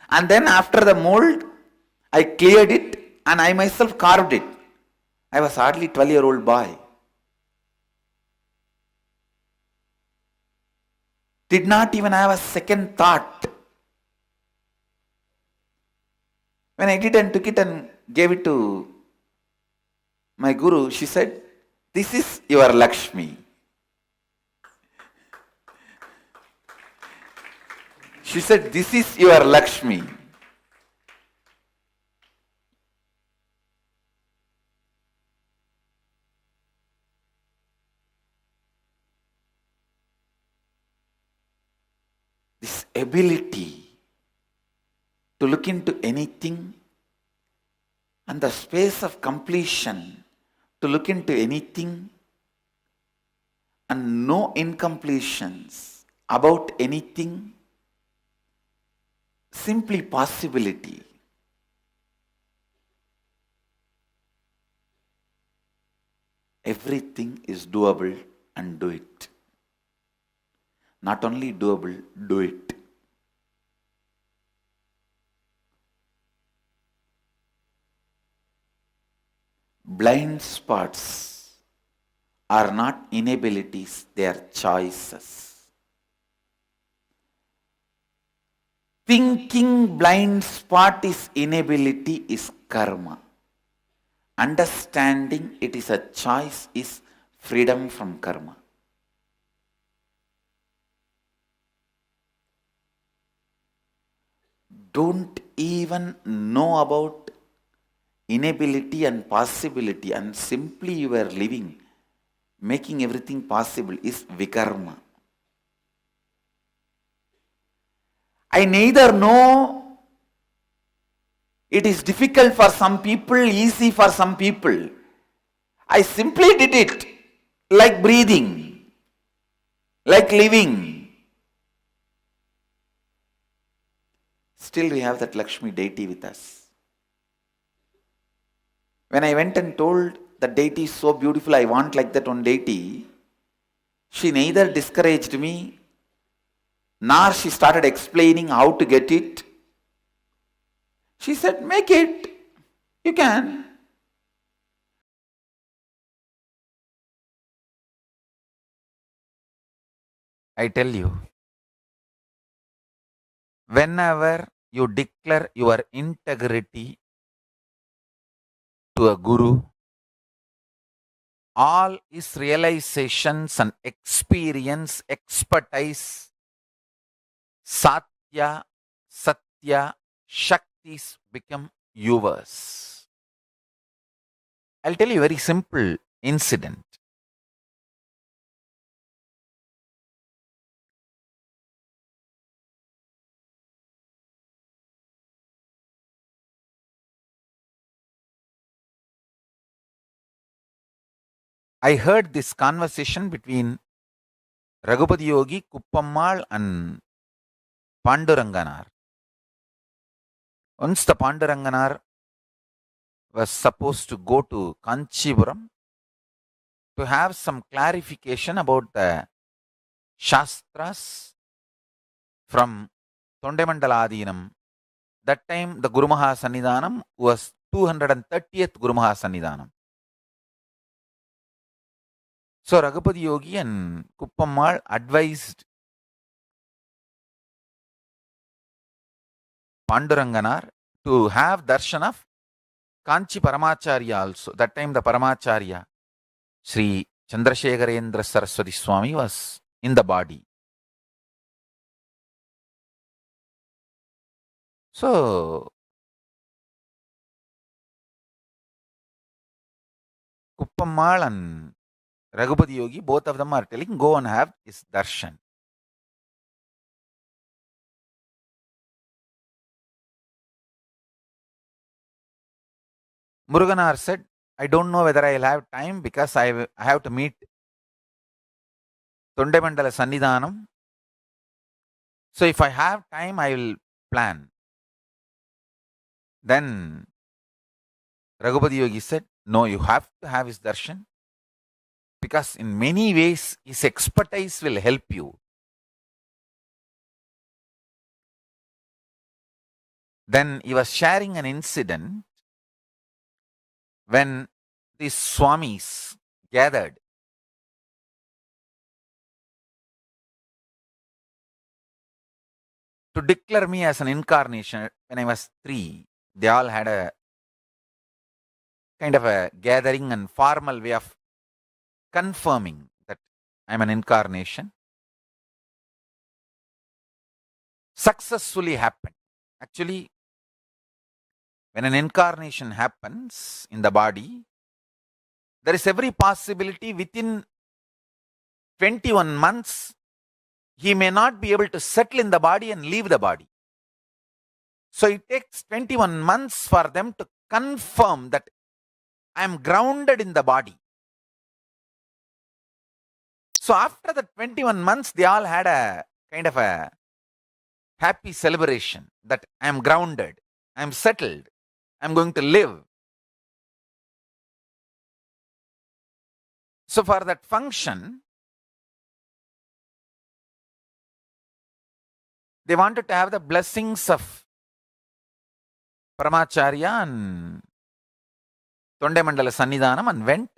And then after the mold, I cleared it and I myself carved it. I was hardly 12-year-old boy. Did not even have a second thought. When I did and took it and gave it to my guru, she said, "This is your Lakshmi." She said, "This is your Lakshmi." This ability to look into anything and the space of completion to look into anything and no incompletions about anything, simply possibility. Everything is doable and do it. Not only doable, do it. Blind spots are not inabilities, they are choices. Thinking blind spot is inability is karma. Understanding it is a choice is freedom from karma. Don't even know about inability and possibility and simply you are living, making everything possible is vikarma. I neither know it is difficult for some people, easy for some people. I simply did it like breathing, like living. Still we have that Lakshmi deity with us. When I went and told the deity is so beautiful, I want like that one deity, she neither discouraged me, nor she started explaining how to get it. She said, make it, you can. I tell you, whenever you declare your integrity to a guru, all his realizations and experience, expertise, satya, satya, shaktis become yours. I'll tell you a very simple incident. I heard this conversation between Raghupati Yogi, Kuppammal and Panduranganar. Once the Panduranganar was supposed to go to Kanchipuram to have some clarification about the Shastras from Tondemandala. That time the Guru Maha Sannidhanam was 230th Guru Maha Sannidhanam. So Raghupati Yogi and Kuppammal advised Panduranganar to have darshan of Kanchi Paramacharya also. That time the Paramacharya, Sri Chandrasekharendra Saraswati Swami, was in the body. So Kuppammal and Raghupati Yogi, both of them are telling, go and have his darshan. Muruganar said, I don't know whether I'll have time because I have to meet Tondemandala Sannidhanam. So if I have time, I will plan. Then Raghupati Yogi said, no, you have to have his darshan because in many ways his expertise will help you. Then he was sharing an incident when these Swamis gathered to declare me as an incarnation when I was 3. They all had a kind of a gathering and formal way of confirming that I'm an incarnation. Successfully happened. Actually, when an incarnation happens in the body, there is every possibility within 21 months, he may not be able to settle in the body and leave the body. So it takes 21 months for them to confirm that I am grounded in the body. So after the 21 months, they all had a kind of a happy celebration that I am grounded, I am settled, I am going to live. So for that function, they wanted to have the blessings of Paramacharya and Tondemandala Sannidhanam and went.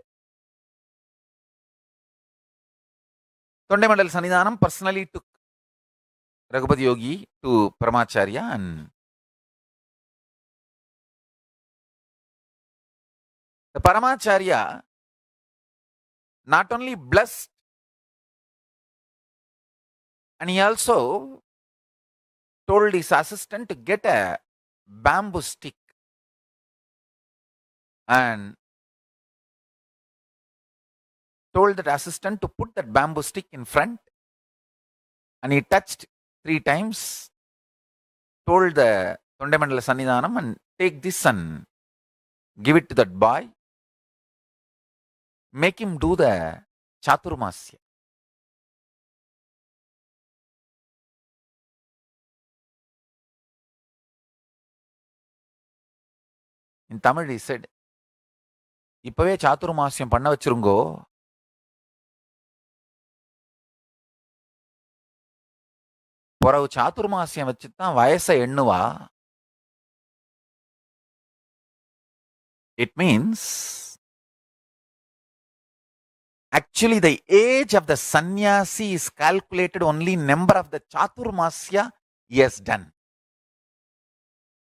Tondemandala Sannidhanam personally took Raghupati Yogi to Paramacharya, and the Paramacharya not only blessed, and he also told his assistant to get a bamboo stick and told that assistant to put that bamboo stick in front, and he touched 3 times, told the Tondemandala Sannidhanam, and take this and give it to that boy, make him do the Chaturmasya. In Tamil he said, இப்பவே சாத்துர்மாசியம் பண்ண வச்சிருங்கோ, பிறகு சாத்துர்மாசியம் வச்சுதான் வயசை எண்ணுவா. It means actually the age of the sannyasi is calculated only number of the chaturmasya he has done.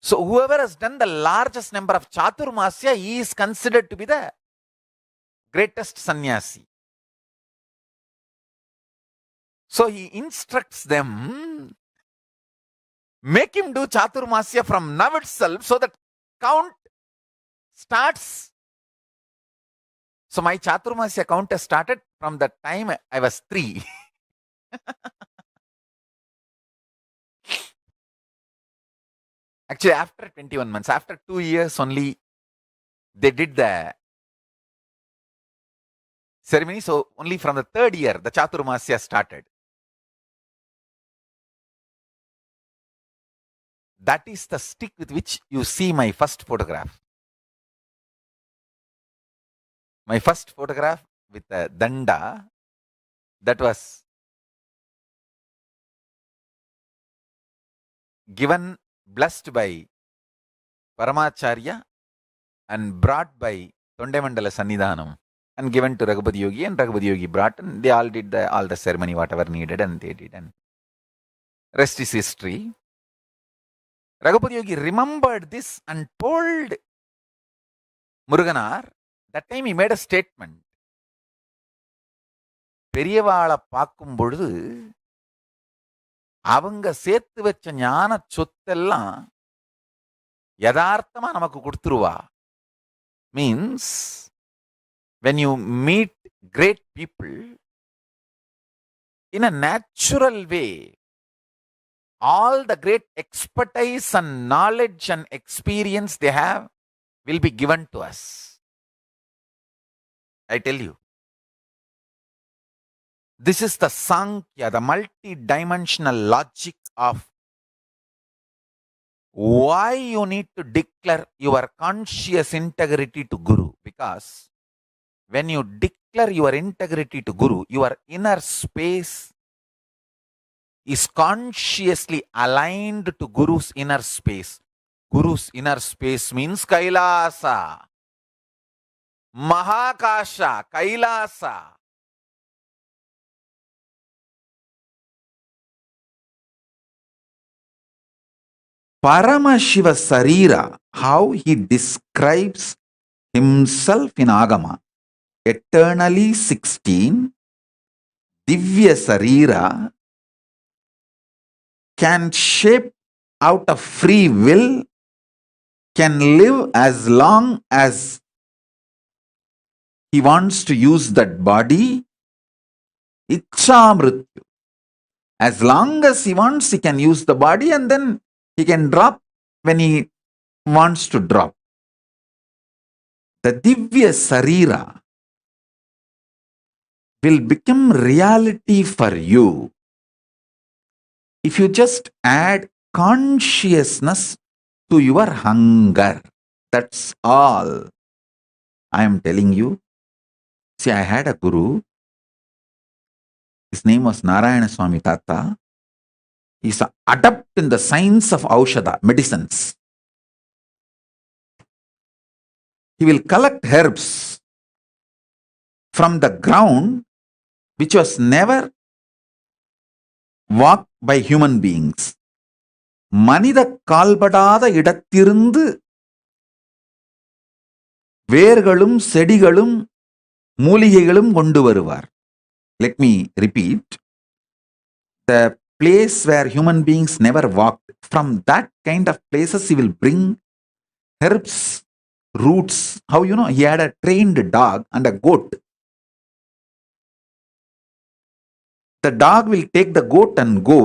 So whoever has done the largest number of chaturmasya, he is considered to be the greatest sannyasi. So he instructs them, make him do chaturmasya from now itself so that count starts. So my chaturmasya count has started from the time I was 3. Actually, after 21 months, after 2 years only, they did the ceremony. So only from the 3rd year, the Chaturmasya started. That is the stick with which you see my first photograph. My first photograph with a danda, that was given, blessed by Paramacharya and brought by Tondemandala Sannidhanam and given to Raghupati Yogi, and Raghupati Yogi brought, and they all did all the ceremony, whatever needed, and they did, and rest is history. Raghupati Yogi remembered this and told Muruganar, that time he made a statement. பெரியவாளை பார்க்கும் பொழுது அவங்க சேர்த்து வச்ச ஞான சொத்தெல்லாம் யதார்த்தமா நமக்கு கொடுத்துருவா. Means when you meet great people in a natural way, all the great expertise and knowledge and experience they have will be given to us. I tell you, this is the Sankhya, the multi-dimensional logic of why you need to declare your conscious integrity to Guru. Because when you declare your integrity to Guru, your inner space is consciously aligned to Guru's inner space. Guru's inner space means Kailasa. Mahakasha, Kailasa. Paramashiva Sarira, how he describes himself in Agama. Eternally 16, Divya Sarira can shape out of free will, can live as long as he wants to use that body. Ichha Mrityu. As long as he wants, he can use the body and then he can drop when he wants to drop. The Divya Sarira will become reality for you if you just add consciousness to your hunger. That's all I am telling you. See, I had a guru. His name was Narayana Swami Tata. He's an adept in the science of Aushadha, medicines. He will collect herbs from the ground which was never walked by human beings. மனித கால்படாத இடத்திலிருந்து வேர்களும் செடிகளும் மூலிகைகளும் கொண்டு வருவார். Let me repeat. The place where human beings never walked, from that kind of places he will bring herbs, roots. How you know? He had a trained dog and a goat. The dog will take the goat and go.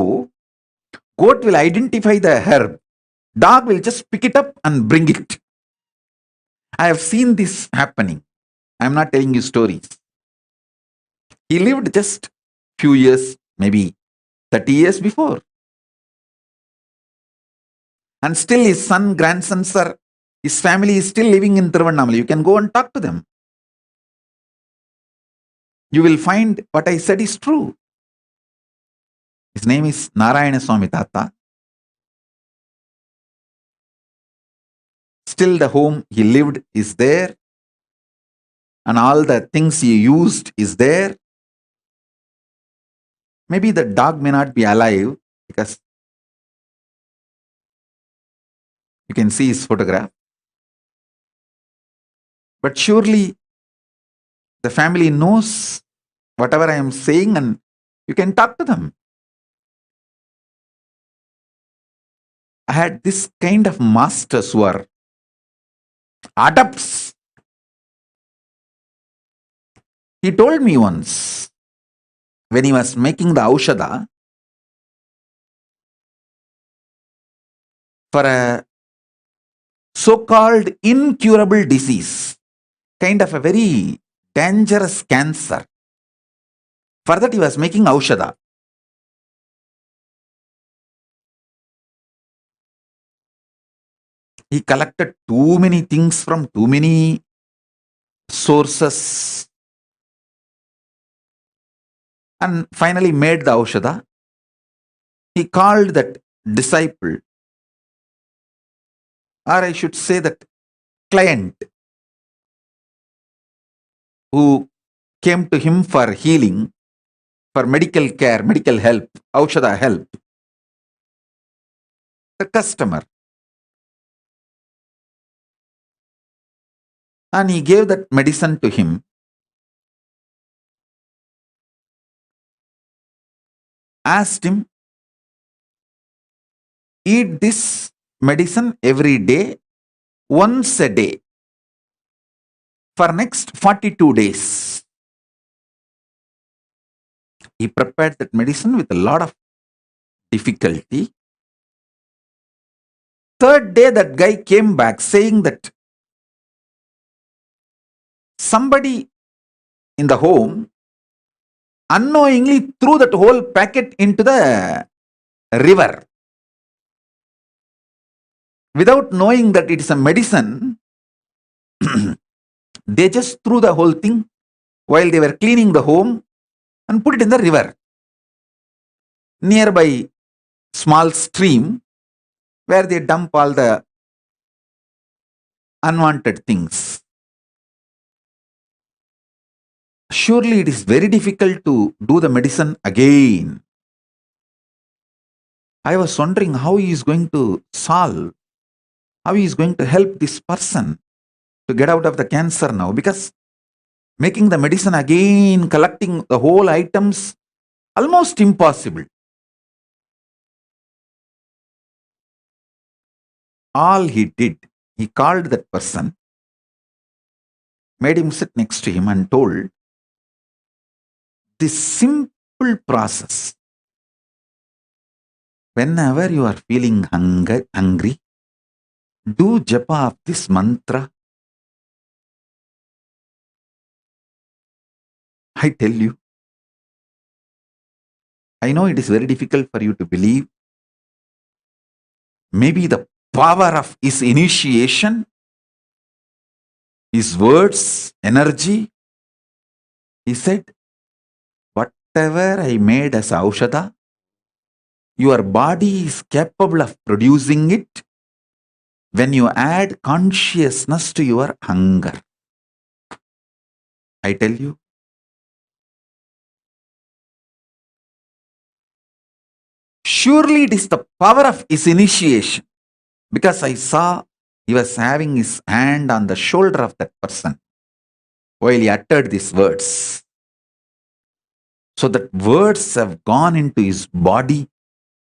Goat will identify the herb. Dog will just pick it up and bring it. I have seen this happening. I am not telling you stories. He lived just few years, maybe 30 years before. And still his son, grandsons are, his family is still living in Tiruvannamalai. You can go and talk to them. You will find what I said is true. His name is Narayana Swami Tata. Still the home he lived is there. And all the things he used is there. Maybe the dog may not be alive because you can see his photograph. But surely the family knows whatever I am saying and you can talk to them. I had this kind of masters who are adepts. He told me once, when he was making the Aushadha, for a so-called incurable disease, kind of a very dangerous cancer, for that he was making Aushadha. He collected too many things from too many sources and finally made the Aushadha. He called that disciple, or I should say that client, who came to him for healing, for medical care, medical help, Aushadha help, the customer. And he gave that medicine to him. Asked him, eat this medicine every day, once a day, for next 42 days. He prepared that medicine with a lot of difficulty. Third day, that guy came back saying that somebody in the home unknowingly threw that whole packet into the river. Without knowing that it is a medicine, they just threw the whole thing while they were cleaning the home and put it in the river. Nearby small stream where they dump all the unwanted things. Surely it is very difficult to do the medicine again. I was wondering how he is going to solve, how he is going to help this person to get out of the cancer now, because making the medicine again, collecting the whole items, almost impossible. All he did, he called that person, made him sit next to him and told, this simple process, whenever you are feeling hungry, do japa of this mantra. I tell you, I know it is very difficult for you to believe. Maybe the power of his initiation, his words, energy. He said, whatever I made as aushadha, your body is capable of producing it when you add consciousness to your hunger. I tell you, surely it is the power of his initiation, because I saw he was having his hand on the shoulder of that person while he uttered these words. So that words have gone into his body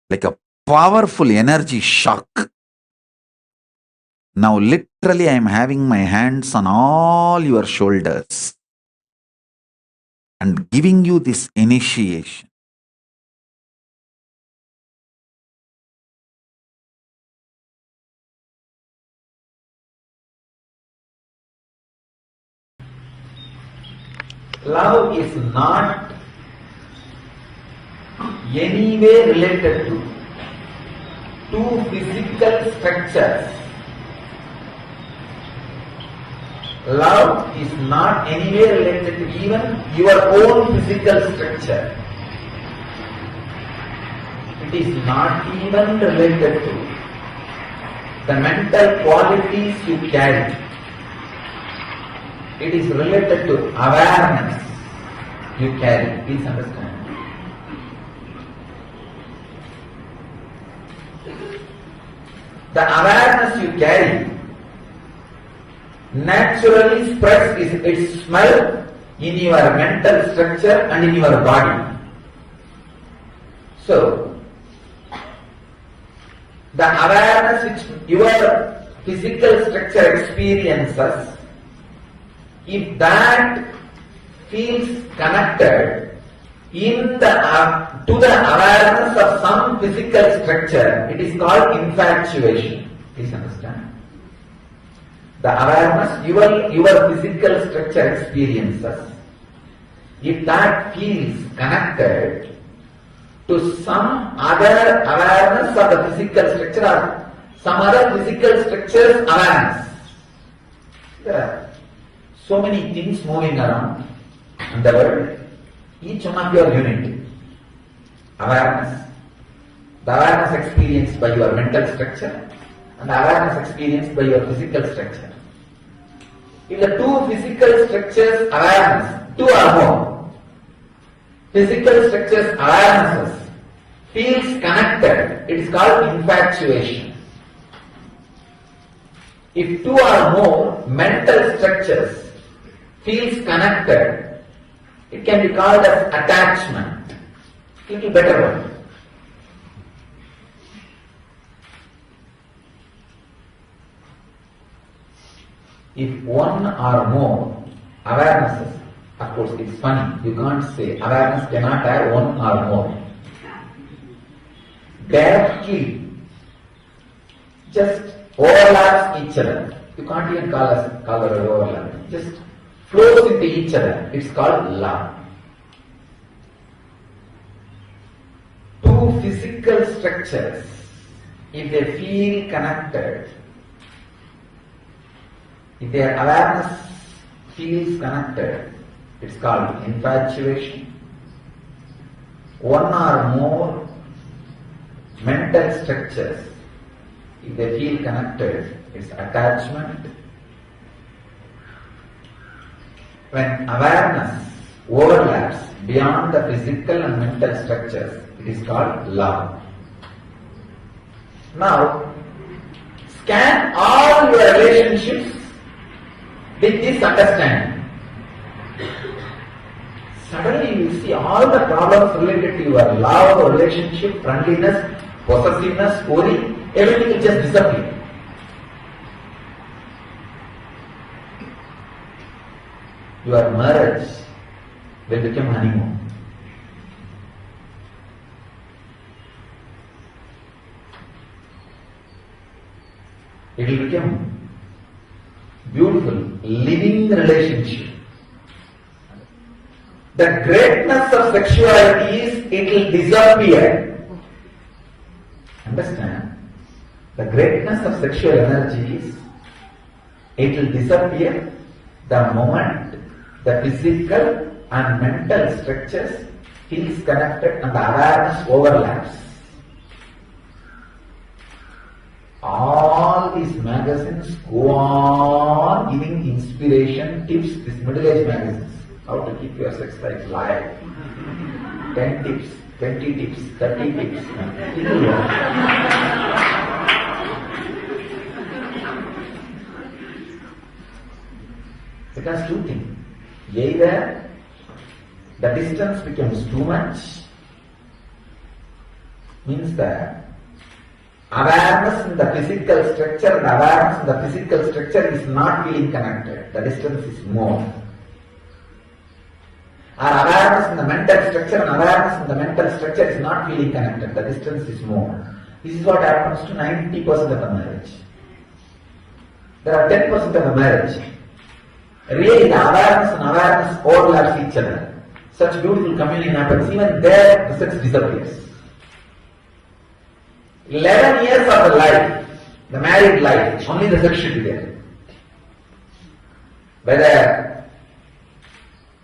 like a powerful energy shock. Now literally I am having my hands on all your shoulders and giving you this initiation. Love is not anyway related to two physical structures. Love is not anyway related to even your own physical structure. It is not even related to the mental qualities you carry. It is related to awareness you carry. Please understand. The awareness you carry naturally spreads its smell in your mental structure and in your body. So, the awareness which your physical structure experiences, if that feels connected to the awareness of some physical structure, it is called infatuation. Please understand. The awareness your physical structure experiences, if that feels connected to some other awareness of the physical structure or some other physical structure's awareness. There are so many things moving around in the world. Each one of your unit, awareness, the awareness experienced by your mental structure and the awareness experienced by your physical structure. If the two physical structures awareness, two or more, physical structures awarenesses feels connected, it is called infatuation. If two or more mental structures feels connected, it can be called as attachment. Little better one. If one or more awarenesses, of course it's funny, you can't say awareness cannot have one or more. Directly just overlaps each other. You can't even call it overlap. Just flows into each other. It's called love. Two physical structures, if they feel connected, if their awareness feels connected, it's called infatuation. One or more mental structures, if they feel connected, it's attachment. when awareness overlaps beyond the physical and mental structures, it is called love. Now, scan all your relationships with this understanding. Suddenly you will see all the problems related to your love, relationship, friendliness, possessiveness, worry, everything will just disappear. Your marriage will become honeymoon. It will become beautiful, living relationship. The greatness of sexuality is it will disappear. Understand? The greatness of sexual energy is it will disappear the moment the physical and mental structures feels connected and the awareness overlaps. All these magazines go on giving inspiration, tips, these middle-aged magazines. How to keep your sex life live. 10 tips, 20 tips, 30 tips. It has two things. Either the distance becomes too much, means that awareness in the physical structure and awareness in the physical structure is not feeling connected. The distance is more. Or awareness in the mental structure and awareness in the mental structure is not feeling connected. The distance is more. This is what happens to 90% of the marriage. There are 10% of the marriage. Really, the awareness and awareness overlaps each other. Such beautiful communion happens. Even there, the sex disappears. 11 years of the life, the married life, only the sex should be there. Whether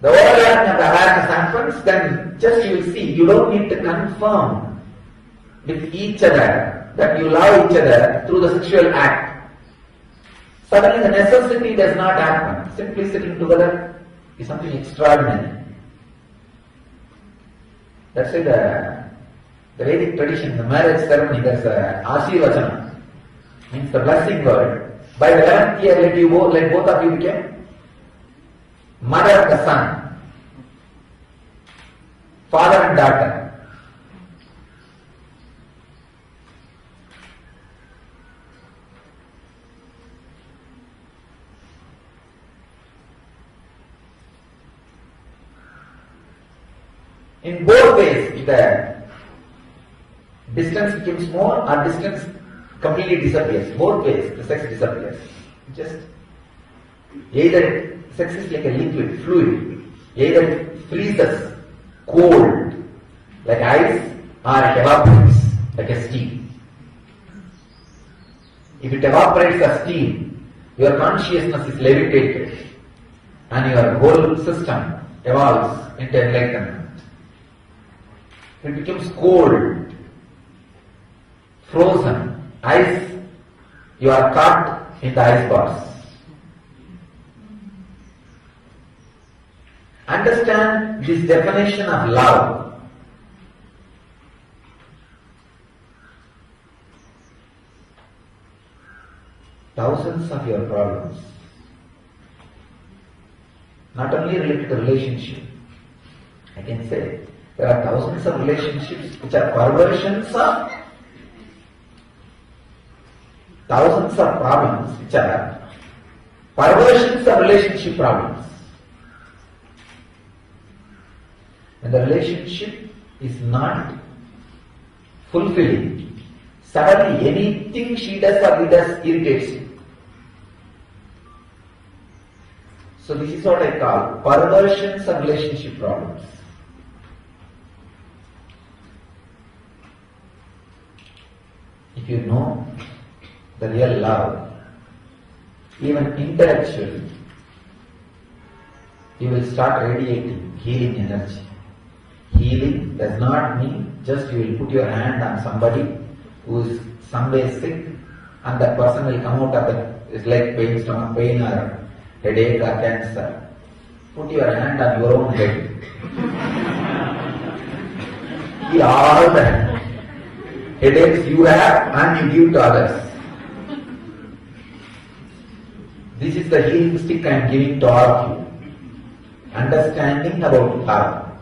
the overlapping of the awareness happens, then just you will see, you don't need to confirm with each other that you love each other through the sexual act. Suddenly the necessity does not happen. Simply sitting together is something extraordinary. That's why the Vedic tradition, the marriage ceremony, there's a Ashirvachana, means the blessing word. By the 11th year, let both of you become mother and the son, father and daughter. In both ways, if the distance becomes more or distance completely disappears, both ways the sex disappears. Just either sex is like a liquid, fluid, either it freezes cold like ice or it evaporates like a steam. If it evaporates as steam, your consciousness is levitated and your whole system evolves into enlightenment. It becomes cold, frozen, ice, you are caught in the ice bars. Understand this definition of love. Thousands of your problems, not only related to relationship, I can say, there are thousands of relationships which are perversions of thousands of problems which are perversions of relationship problems. When the relationship is not fulfilling, suddenly anything she does or he does irritates you. So this is what I call perversions of relationship problems. If you know the real love, even intellectually, you will start radiating healing energy. Healing does not mean just you will put your hand on somebody who is some way sick and that person will come out of his leg pain, stomach pain or headache or cancer. Put your hand on your own head. Feel all the headaches you have and you give to others. This is the healing stick I am giving to all of you. Understanding about karma.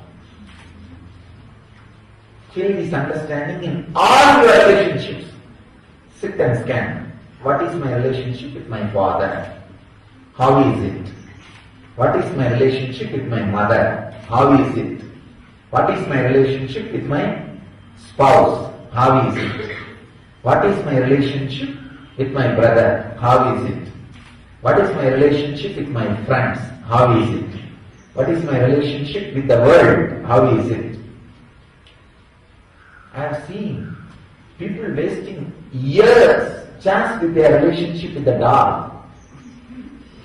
Feel this understanding in all your relationships. Sit and scan. What is my relationship with my father? How is it? What is my relationship with my mother? How is it? What is my relationship with my spouse? How is it? What is my relationship with my brother? How is it? What is my relationship with my friends? How is it? What is my relationship with the world? How is it? I have seen people wasting years just with their relationship with the dog.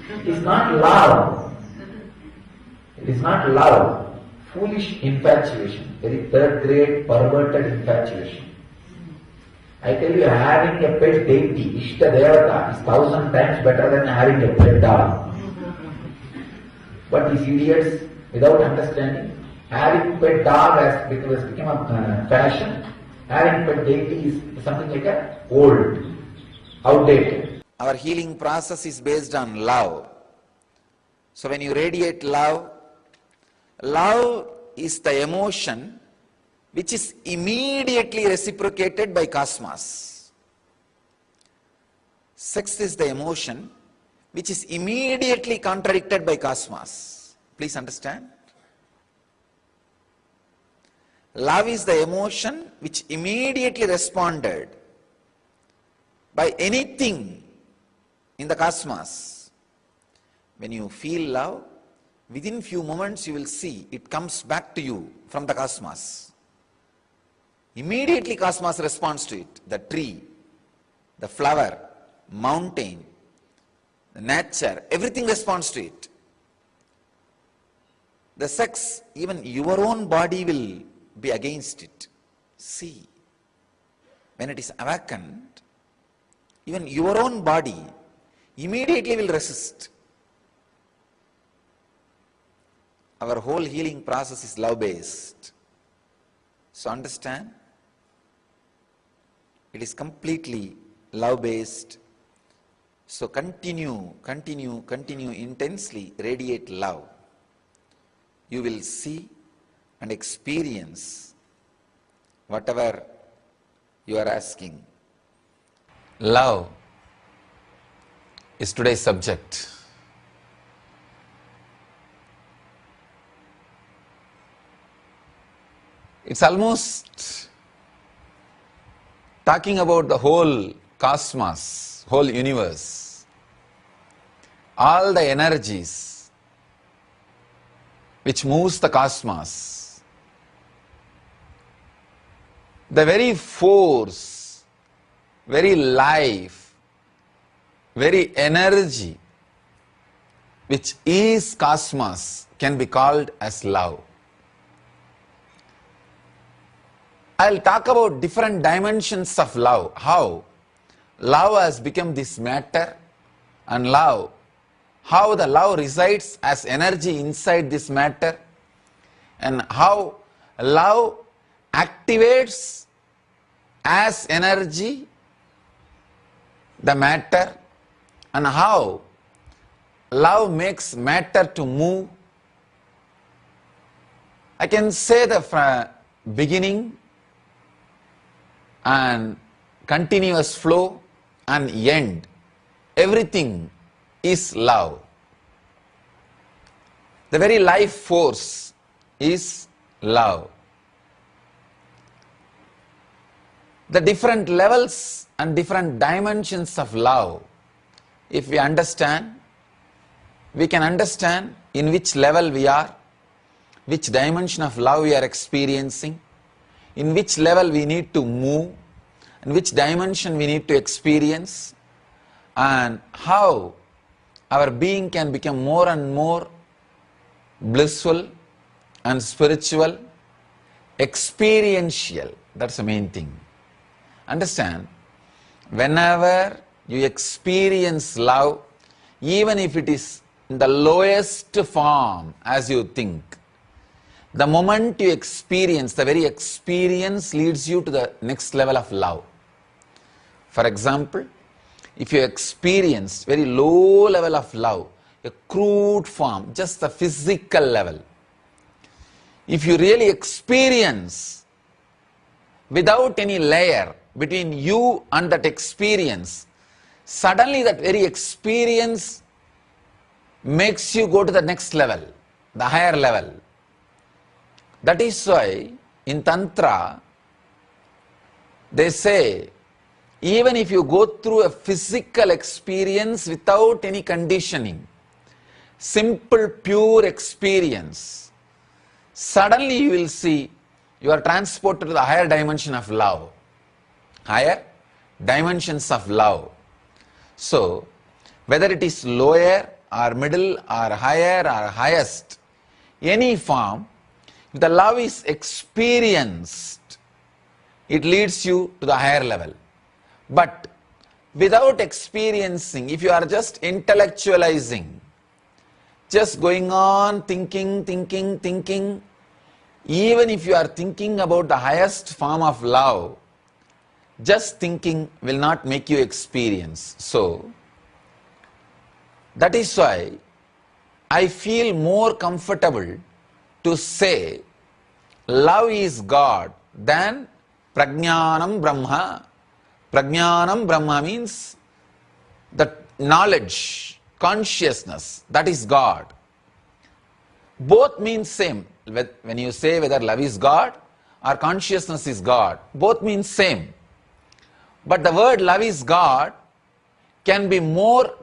It is not love. It is not love. Foolish infatuation. Very third grade perverted infatuation. I tell you, having a pet deity, Ishta Devata, is 1,000 times better than having a pet dog. But these idiots, without understanding, having pet dog has become a fashion. Having pet deity is something like a old, outdated. Our healing process is based on love. So when you radiate love, love is the emotion which is immediately reciprocated by cosmos. Sex is the emotion which is immediately contradicted by cosmos. Please understand. Love is the emotion which immediately responded by anything in the cosmos. When you feel love, within few moments you will see it comes back to you from the cosmos. Immediately cosmos responds to it. The tree, the flower, mountain, the nature, everything responds to it. The sex, even your own body will be against it. See, when it is awakened, even your own body immediately will resist. Our whole healing process is love-based. So understand, it is completely love-based. So continue intensely, radiate love. You will see and experience whatever you are asking. Love is today's subject. It's almost talking about the whole cosmos, whole universe, all the energies which moves the cosmos, the very force, very life, very energy which is cosmos can be called as love. I'll talk about different dimensions of love, how love has become this matter, and love, how the love resides as energy inside this matter, and how love activates as energy the matter, and how love makes matter to move. I can say the beginning and continuous flow and end. Everything is love. The very life force is love. The different levels and different dimensions of love, if we understand, we can understand in which level we are, which dimension of love we are experiencing, in which level we need to move, in which dimension we need to experience, and how our being can become more and more blissful and spiritual, experiential. That's the main thing. Understand, whenever you experience love, even if it is in the lowest form as you think. The moment you experience, the very experience leads you to the next level of love. For example, if you experience very low level of love, a crude form, just the physical level, if you really experience without any layer between you and that experience, suddenly that very experience makes you go to the next level, the higher level. That is why in Tantra, they say, even if you go through a physical experience without any conditioning, simple, pure experience, suddenly you will see you are transported to the higher dimension of love. Higher dimensions of love. So, whether it is lower or middle or higher or highest, any form, if the love is experienced, it leads you to the higher level. But without experiencing, if you are just intellectualizing, just going on thinking, even if you are thinking about the highest form of love, just thinking will not make you experience. So, that is why I feel more comfortable to say love is God than Prajnanam Brahma. Prajnanam Brahma means the knowledge, consciousness, that is God. Both mean same. When you say whether love is God or consciousness is God, both mean same. But the word love is God can be more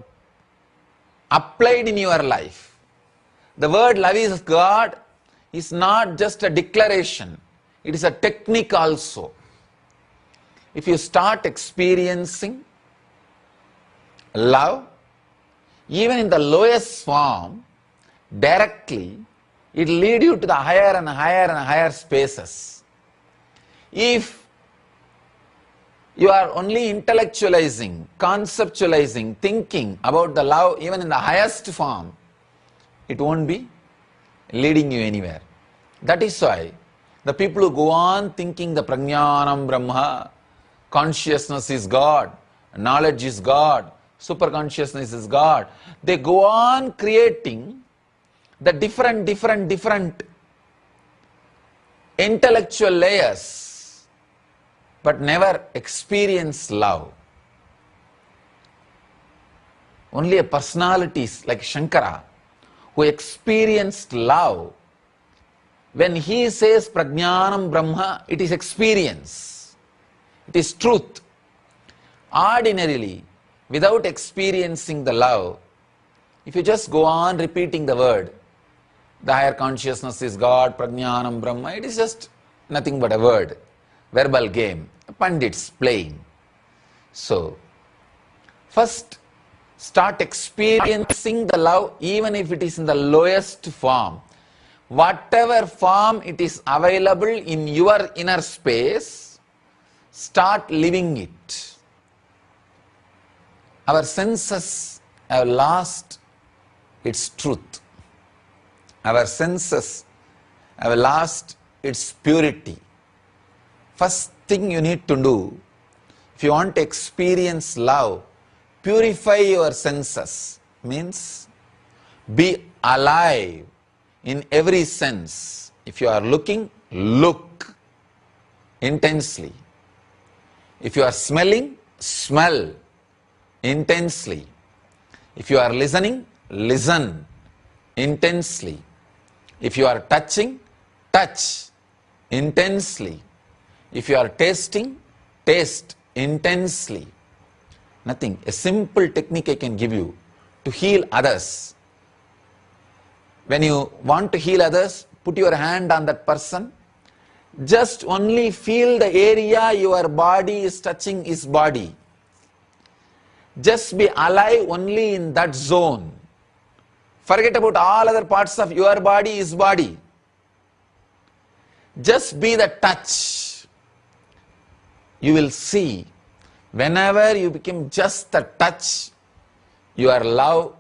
applied in your life. The word love is God is not just a declaration, it is a technique also. If you start experiencing love, even in the lowest form, directly, it will lead you to the higher and higher and higher spaces. If you are only intellectualizing, conceptualizing, thinking about the love even in the highest form, it won't be leading you anywhere. That is why the people who go on thinking the Prajnanam Brahma, consciousness is God, knowledge is God, superconsciousness is God, they go on creating the different intellectual layers, but never experience love. Only a personalities like Shankara, who experienced love, when he says Prajnanam Brahma, it is experience, it is truth. Ordinarily, without experiencing the love, if you just go on repeating the word, the higher consciousness is God, Prajnanam Brahma, it is just nothing but a word, verbal game, pandits playing. So, first start experiencing the love even if it is in the lowest form. Whatever form it is available in your inner space, start living it. Our senses have lost its truth. Our senses have lost its purity. First thing you need to do, if you want to experience love, purify your senses. Means be alive in every sense. If you are looking, look intensely. If you are smelling, smell intensely. If you are listening, listen intensely. If you are touching, touch intensely. If you are tasting, taste intensely. Nothing. A simple technique I can give you to heal others. When you want to heal others, put your hand on that person. Just only feel the area your body is touching his body. Just be alive only in that zone. Forget about all other parts of your body, his body. Just be the touch. You will see, whenever you become just the touch, your love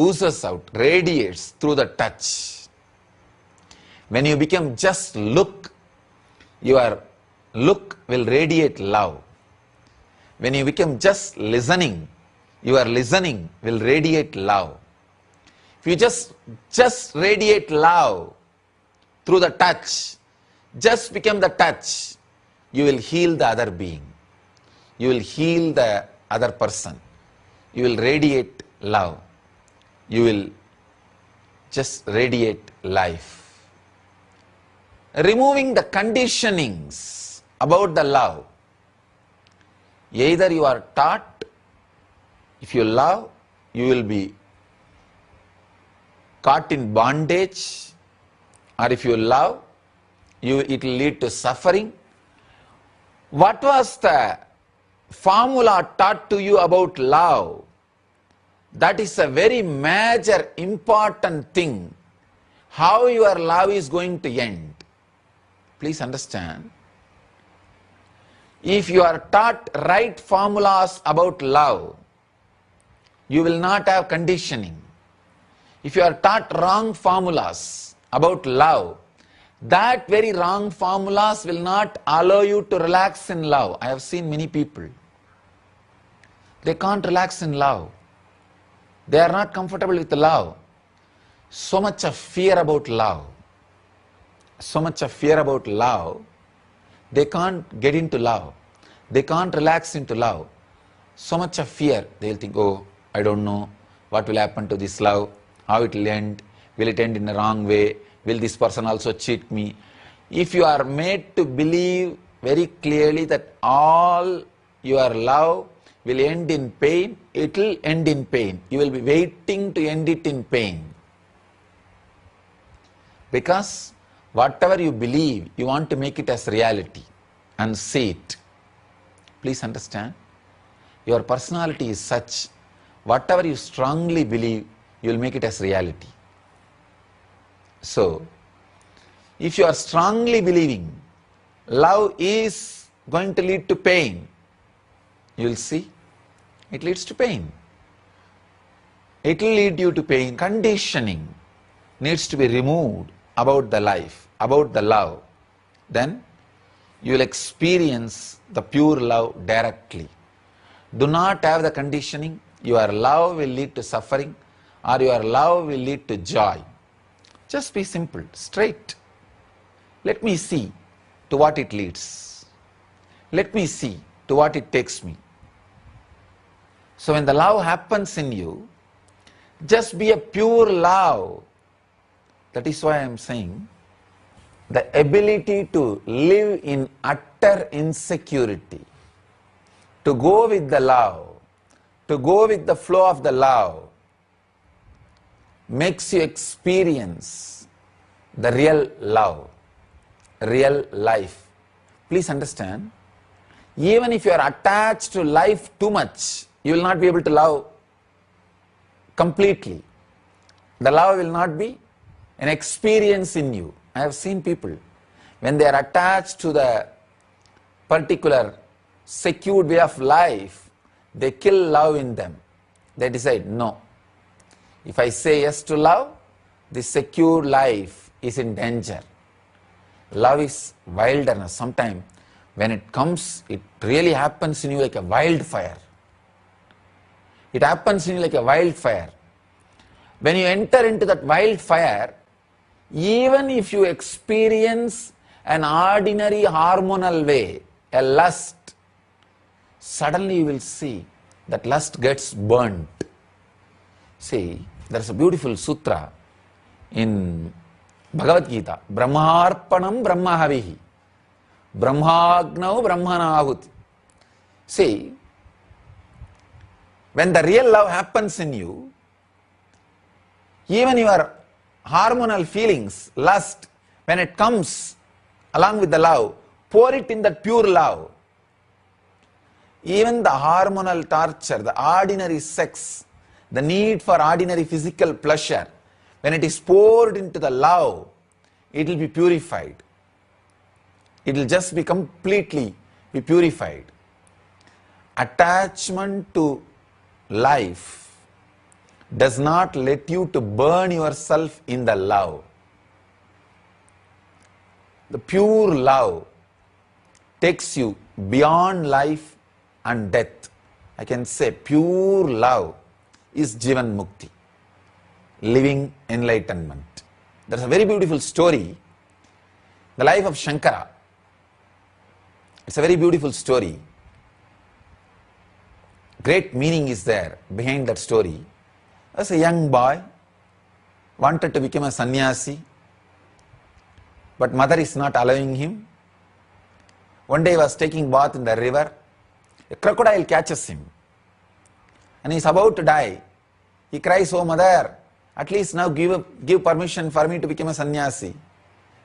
oozes out, radiates through the touch. When you become just look, your look will radiate love. When you become just listening, your listening will radiate love. If you just radiate love through the touch, just become the touch, you will heal the other being. You will heal the other person. You will radiate love. You will just radiate life. Removing the conditionings about the love. Either you are taught, if you love, you will be caught in bondage, or if you love, it will lead to suffering. What was the formula taught to you about love? That is a very major, important thing. How your love is going to end. Please understand. If you are taught right formulas about love, you will not have conditioning. If you are taught wrong formulas about love, that very wrong formulas will not allow you to relax in love. I have seen many people. They can't relax in love. They are not comfortable with love. So much of fear about love. So much of fear about love. They can't get into love. They can't relax into love. So much of fear. They will think, oh, I don't know what will happen to this love, how it will end, will it end in a wrong way, will this person also cheat me? If you are made to believe very clearly that all your love will end in pain, it will end in pain. You will be waiting to end it in pain. Because whatever you believe, you want to make it as reality and see it. Please understand. Your personality is such, whatever you strongly believe, you will make it as reality. So, if you are strongly believing love is going to lead to pain, you will see it leads to pain. It will lead you to pain. Conditioning needs to be removed about the life, about the love. Then you will experience the pure love directly. Do not have the conditioning. Your love will lead to suffering, or your love will lead to joy. Just be simple, straight. Let me see to what it leads. Let me see to what it takes me. So when the love happens in you, just be a pure love. That is why I am saying, the ability to live in utter insecurity, to go with the love, to go with the flow of the love, makes you experience the real love, real life. Please understand, even if you are attached to life too much, you will not be able to love completely. The love will not be an experience in you. I have seen people, when they are attached to the particular secured way of life, they kill love in them. They decide, no, if I say yes to love, this secure life is in danger. Love is wilderness. Sometimes when it comes, it really happens in you like a wildfire. It happens in you like a wildfire. When you enter into that wildfire, even if you experience an ordinary hormonal way, a lust, suddenly you will see that lust gets burnt. See, there is a beautiful sutra in Bhagavad Gita, Brahmarpanam Brahmahavihi, Brahmagnau Brahmanahuti. See, when the real love happens in you, even your hormonal feelings, lust, when it comes along with the love, pour it in that pure love. Even the hormonal torture, the ordinary sex, the need for ordinary physical pleasure, when it is poured into the love, it will be purified. It will just be completely be purified. Attachment to life does not let you to burn yourself in the love. The pure love takes you beyond life and death. I can say pure love is Jivan Mukti, living enlightenment. There's a very beautiful story, the life of Shankara. It's a very beautiful story. Great meaning is there behind that story. As a young boy, wanted to become a sannyasi, but mother is not allowing him. One day he was taking bath in the river. A crocodile catches him and he is about to die. He cries, "Oh mother, at least now give permission for me to become a sannyasi.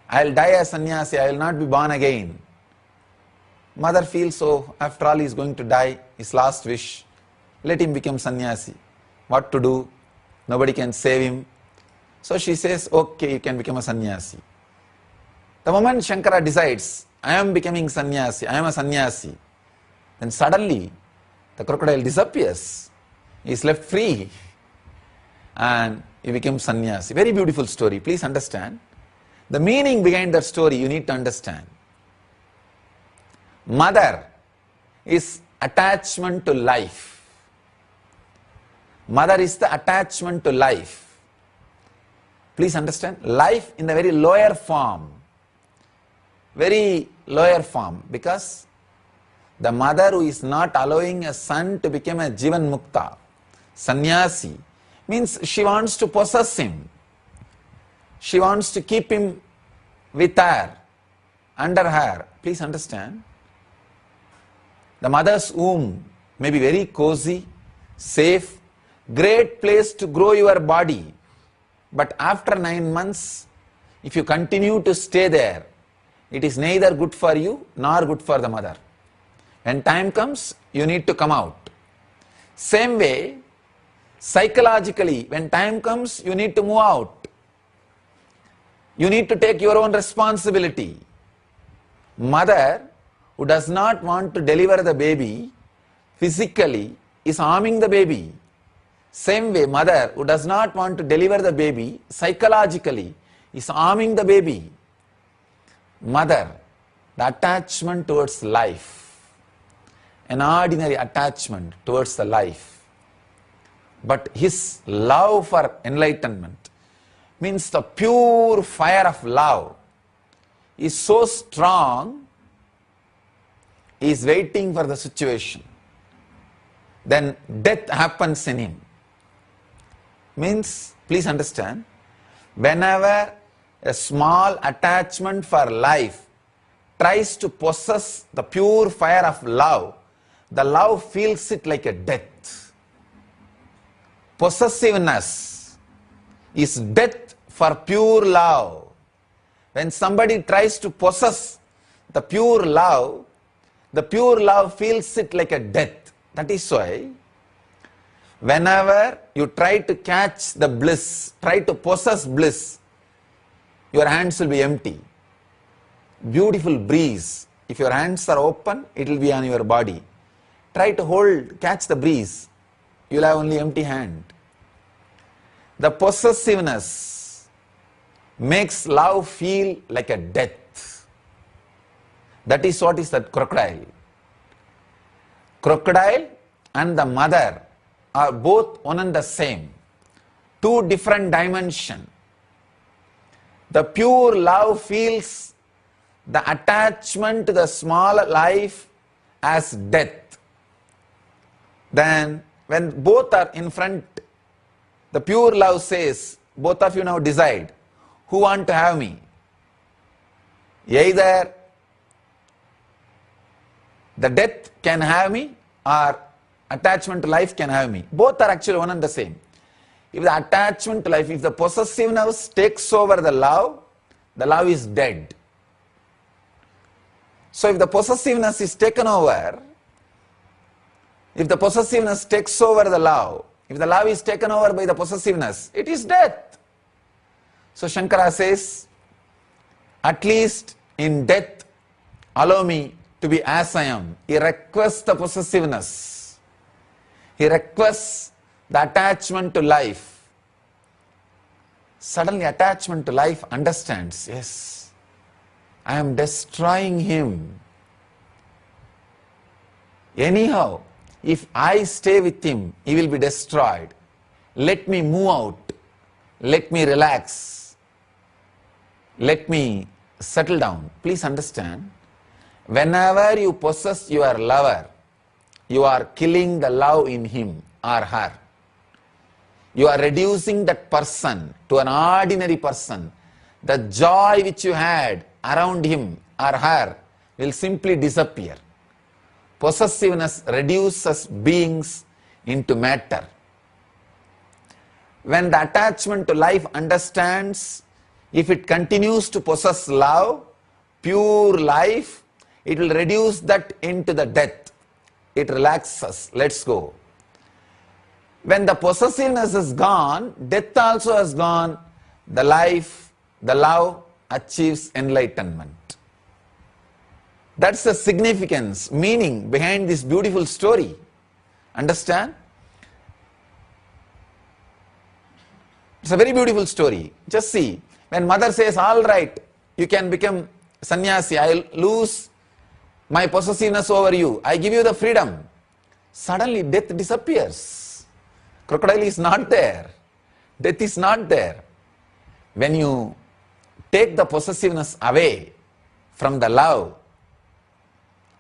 I will die as sannyasi, I will not be born again." Mother feels, so after all he is going to die, his last wish, let him become sannyasi. What to do? Nobody can save him. So she says, okay, you can become a sannyasi. The moment Shankara decides, I am becoming sannyasi, I am a sannyasi, then suddenly the crocodile disappears. He is left free and he becomes sannyasi. Very beautiful story. Please understand. The meaning behind that story you need to understand. Mother is attachment to life. Mother is the attachment to life. Please understand. Life in the very lower form. Very lower form, because the mother who is not allowing a son to become a Jivan Mukta, sannyasi, means she wants to possess him. She wants to keep him with her, under her. Please understand. The mother's womb may be very cozy, safe, great place to grow your body. But after 9 months, if you continue to stay there, it is neither good for you nor good for the mother. When time comes, you need to come out. Same way, psychologically, when time comes, you need to move out. You need to take your own responsibility. Mother who does not want to deliver the baby physically is harming the baby. Same way, mother who does not want to deliver the baby psychologically is harming the baby. Mother, the attachment towards life, an ordinary attachment towards the life. But his love for enlightenment means the pure fire of love is so strong, he is waiting for the situation. Then death happens in him. Means, please understand, whenever a small attachment for life tries to possess the pure fire of love, the love feels it like a death. Possessiveness is death for pure love. When somebody tries to possess the pure love feels it like a death. That is why whenever you try to catch the bliss, try to possess bliss, your hands will be empty. Beautiful breeze. If your hands are open, it will be on your body. Try to catch the breeze. You will have only empty hand. The possessiveness makes love feel like a death. That is what is that crocodile. Crocodile and the mother are both one and the same. Two different dimensions. The pure love feels the attachment to the small life as death. Then when both are in front, the pure love says, both of you now decide, who want to have me? Either the death can have me or attachment to life can have me. Both are actually one and the same. If the attachment to life, if the possessiveness takes over the love is dead. So if the possessiveness is taken over, if the possessiveness takes over the love, if the love is taken over by the possessiveness, it is death. So Shankara says, at least in death, allow me to be as I am. He requests the possessiveness. He requests the attachment to life. Suddenly attachment to life understands, yes, I am destroying him. Anyhow, if I stay with him, he will be destroyed. Let me move out. Let me relax. Let me settle down. Please understand, whenever you possess your lover, you are killing the love in him or her. You are reducing that person to an ordinary person. The joy which you had around him or her will simply disappear. Possessiveness reduces beings into matter. When the attachment to life understands, if it continues to possess love, pure life, it will reduce that into the death. It relaxes. Let's go. When the possessiveness is gone, death also has gone. The life, the love achieves enlightenment. That's the significance, meaning behind this beautiful story. Understand? It's a very beautiful story. Just see, when mother says, all right, you can become sannyasi, I'll lose my possessiveness over you, I give you the freedom. Suddenly death disappears. Crocodile is not there. Death is not there. When you take the possessiveness away from the love,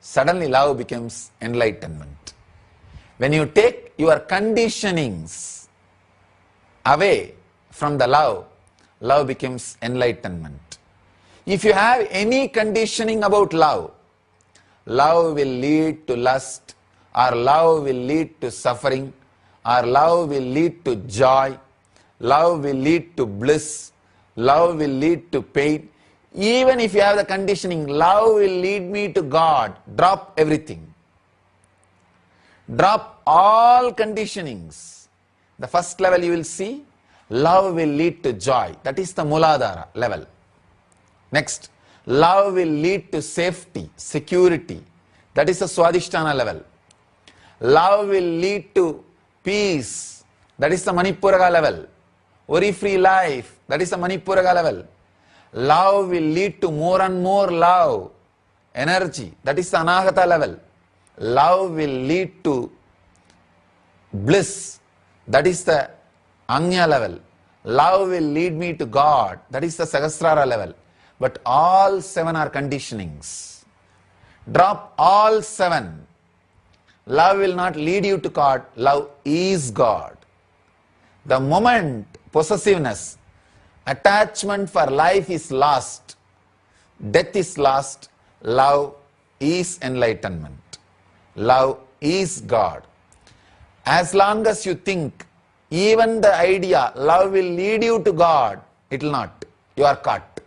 suddenly love becomes enlightenment. When you take your conditionings away from the love, love becomes enlightenment. If you have any conditioning about love, love will lead to lust, or love will lead to suffering, or love will lead to joy, love will lead to bliss, love will lead to pain. Even if you have the conditioning, love will lead me to God, drop everything. Drop all conditionings. The first level you will see, love will lead to joy. That is the Muladhara level. Next, love will lead to safety, security. That is the Swadhisthana level. Love will lead to peace. That is the Manipuraga level. Worry-free life. That is the Manipuraga level. Love will lead to more and more love, energy. That is the Anahata level. Love will lead to bliss. That is the Anya level. Love will lead me to God. That is the Sahasrara level. But all seven are conditionings. Drop all seven. Love will not lead you to God. Love is God. The moment possessiveness, attachment for life is lost, death is lost, love is enlightenment. Love is God. As long as you think, even the idea, love will lead you to God, it will not. You are caught.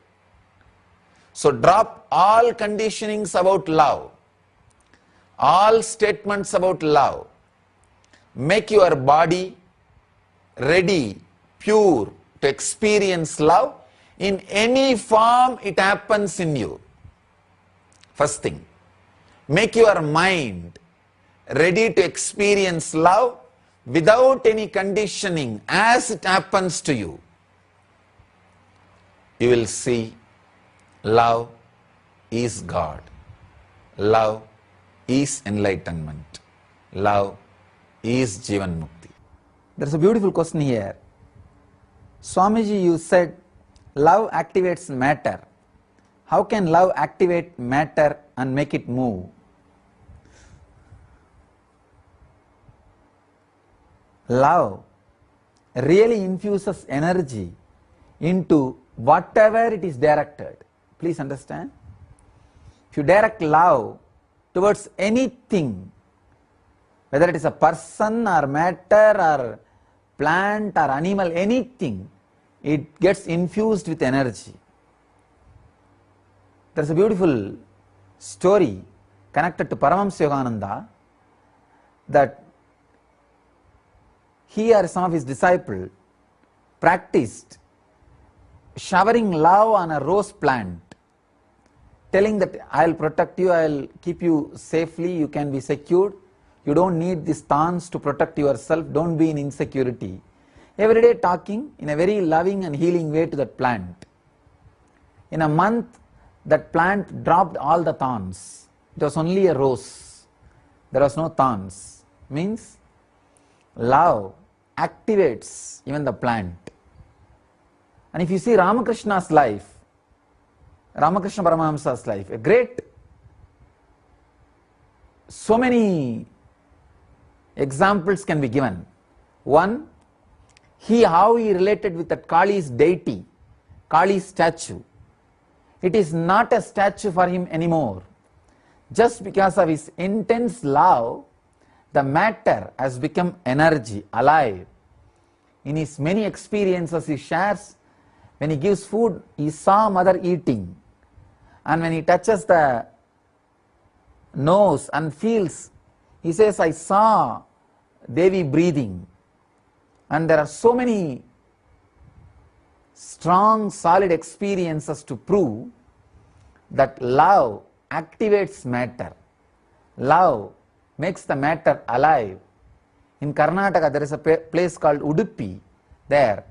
So drop all conditionings about love, all statements about love. Make your body ready, pure, to experience love in any form it happens in you. First thing, make your mind ready to experience love without any conditioning as it happens to you. You will see love is God. Love is enlightenment. Love is Jivan Mukti. There is a beautiful question here. Swamiji, you said love activates matter. How can love activate matter and make it move? Love really infuses energy into whatever it is directed. Please understand. If you direct love towards anything, whether it is a person or matter or plant or animal, anything, it gets infused with energy. There is a beautiful story connected to Paramahamsa that he or some of his disciples practiced showering love on a rose plant, telling that I will protect you, I will keep you safely, you can be secured. You don't need these thorns to protect yourself. Don't be in insecurity. Every day talking in a very loving and healing way to that plant. In a month, that plant dropped all the thorns. It was only a rose. There was no thorns. Means love activates even the plant. And if you see Ramakrishna's life, Ramakrishna Paramahamsa's life, a great, so many examples can be given. One, how he related with that Kali's deity, Kali's statue. It is not a statue for him anymore. Just because of his intense love, the matter has become energy, alive. In his many experiences he shares, when he gives food, he saw mother eating. And when he touches the nose and feels, he says, I saw Devi breathing. And there are so many strong, solid experiences to prove that love activates matter. Love makes the matter alive. In Karnataka, there is a place called Udupi. There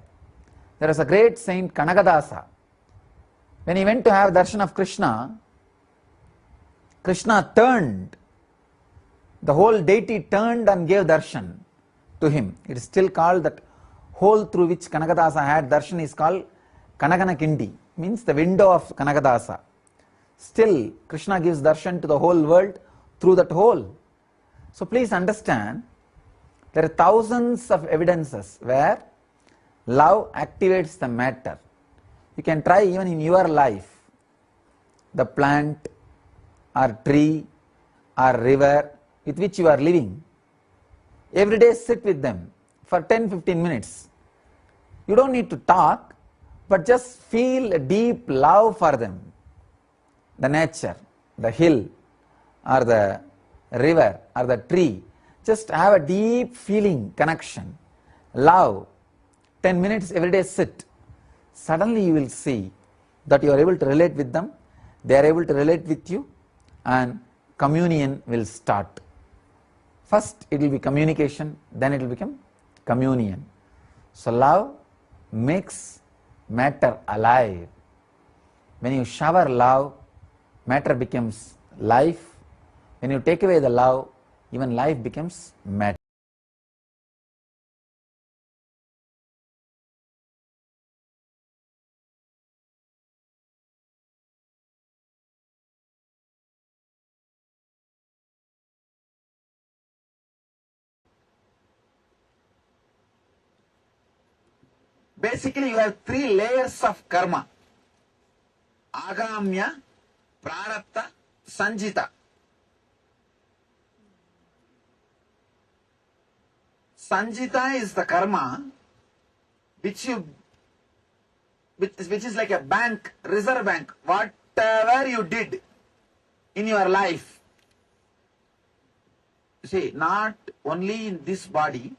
is a great saint Kanagadasa. When he went to have darshan of Krishna, Krishna turned, the whole deity turned and gave darshan to him. It is still called, that hole through which Kanagadasa had darshan is called Kanagana Kindi, means the window of Kanagadasa. Still, Krishna gives darshan to the whole world through that hole. So please understand, there are thousands of evidences where love activates the matter. You can try even in your life, the plant or tree or river with which you are living. Every day sit with them for 10-15 minutes. You don't need to talk, but just feel a deep love for them. The nature, the hill or the river or the tree. Just have a deep feeling, connection, love. 10 minutes every day sit. Suddenly you will see that you are able to relate with them, they are able to relate with you, and communion will start. First it will be communication, then it will become communion. So love makes matter alive. When you shower love, matter becomes life. When you take away the love, even life becomes matter. Basically, you have 3 layers of karma: agamya, prarabdha, sanjita. Sanjita is the karma which is like a bank, reserve bank. Whatever you did in your life, see, not only in this body,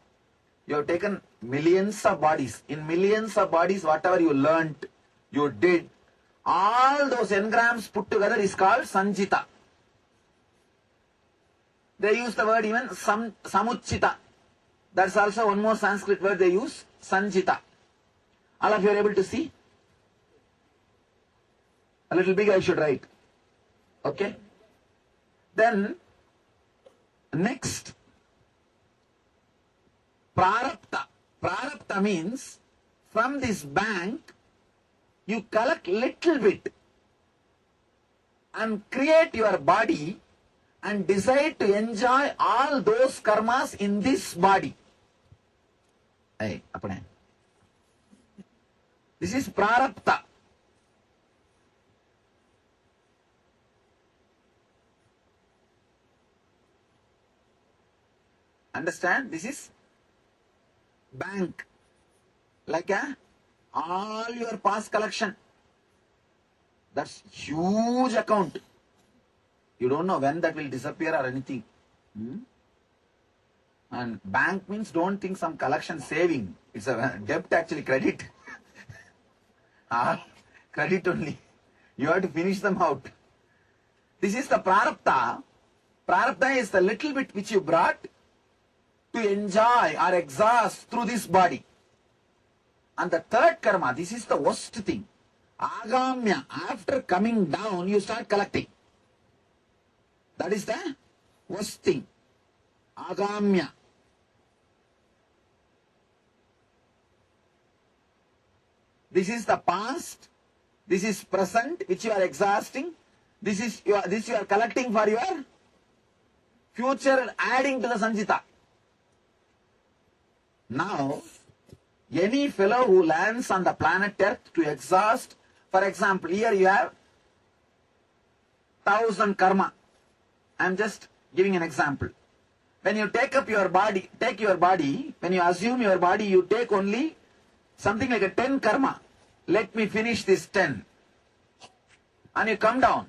you have taken millions of bodies. In millions of bodies, whatever you learnt, you did, all those engrams put together is called sanjita. They use the word even samuchita. That's also one more Sanskrit word they use, sanjita. All of you are able to see? A little big I should write. Okay? Then, next, prarabdha. Prarabdha means, from this bank, you collect little bit and create your body and decide to enjoy all those karmas in this body. Hey, apne. This is prarabdha. Understand? This is bank. Like all your past collection. That's huge account. You don't know when that will disappear or anything. And bank means, don't think some collection saving. It's a debt actually, credit. Credit only. You have to finish them out. This is the prarabdha Prarabdha is the little bit which you brought to enjoy or exhaust through this body. And the third karma, this is the worst thing. Agamya, after coming down, you start collecting. That is the worst thing. Agamya. This is the past. This is present, which you are exhausting. This you are collecting for your future and adding to the Sanjita. Now, any fellow who lands on the planet Earth to exhaust, for example, here you have 1000 karma. I am just giving an example. When you take your body, when you assume your body, you take only something like a 10 karma. Let me finish this 10. And you come down.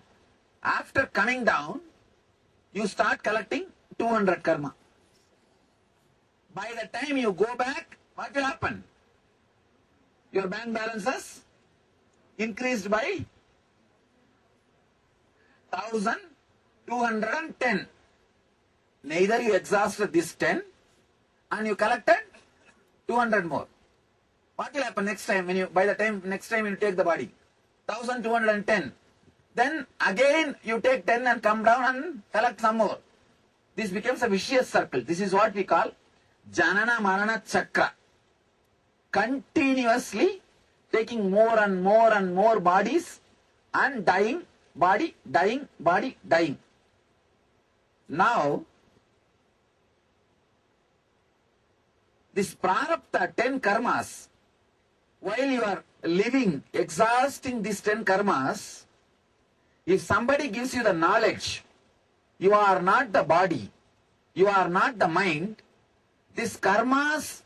After coming down, you start collecting 200 karma. By the time you go back, what will happen? Your bank balances increased by 1210. Neither you exhausted this 10 and you collected 200 more. What will happen next time next time you take the body? 1210. Then again you take 10 and come down and collect some more. This becomes a vicious circle. This is what we call Janana Marana Chakra. Continuously taking more and more and more bodies and dying, body, dying, body, dying. Now, this prarabdha 10 karmas, while you are living, exhausting these 10 karmas, if somebody gives you the knowledge, you are not the body, you are not the mind, these karmas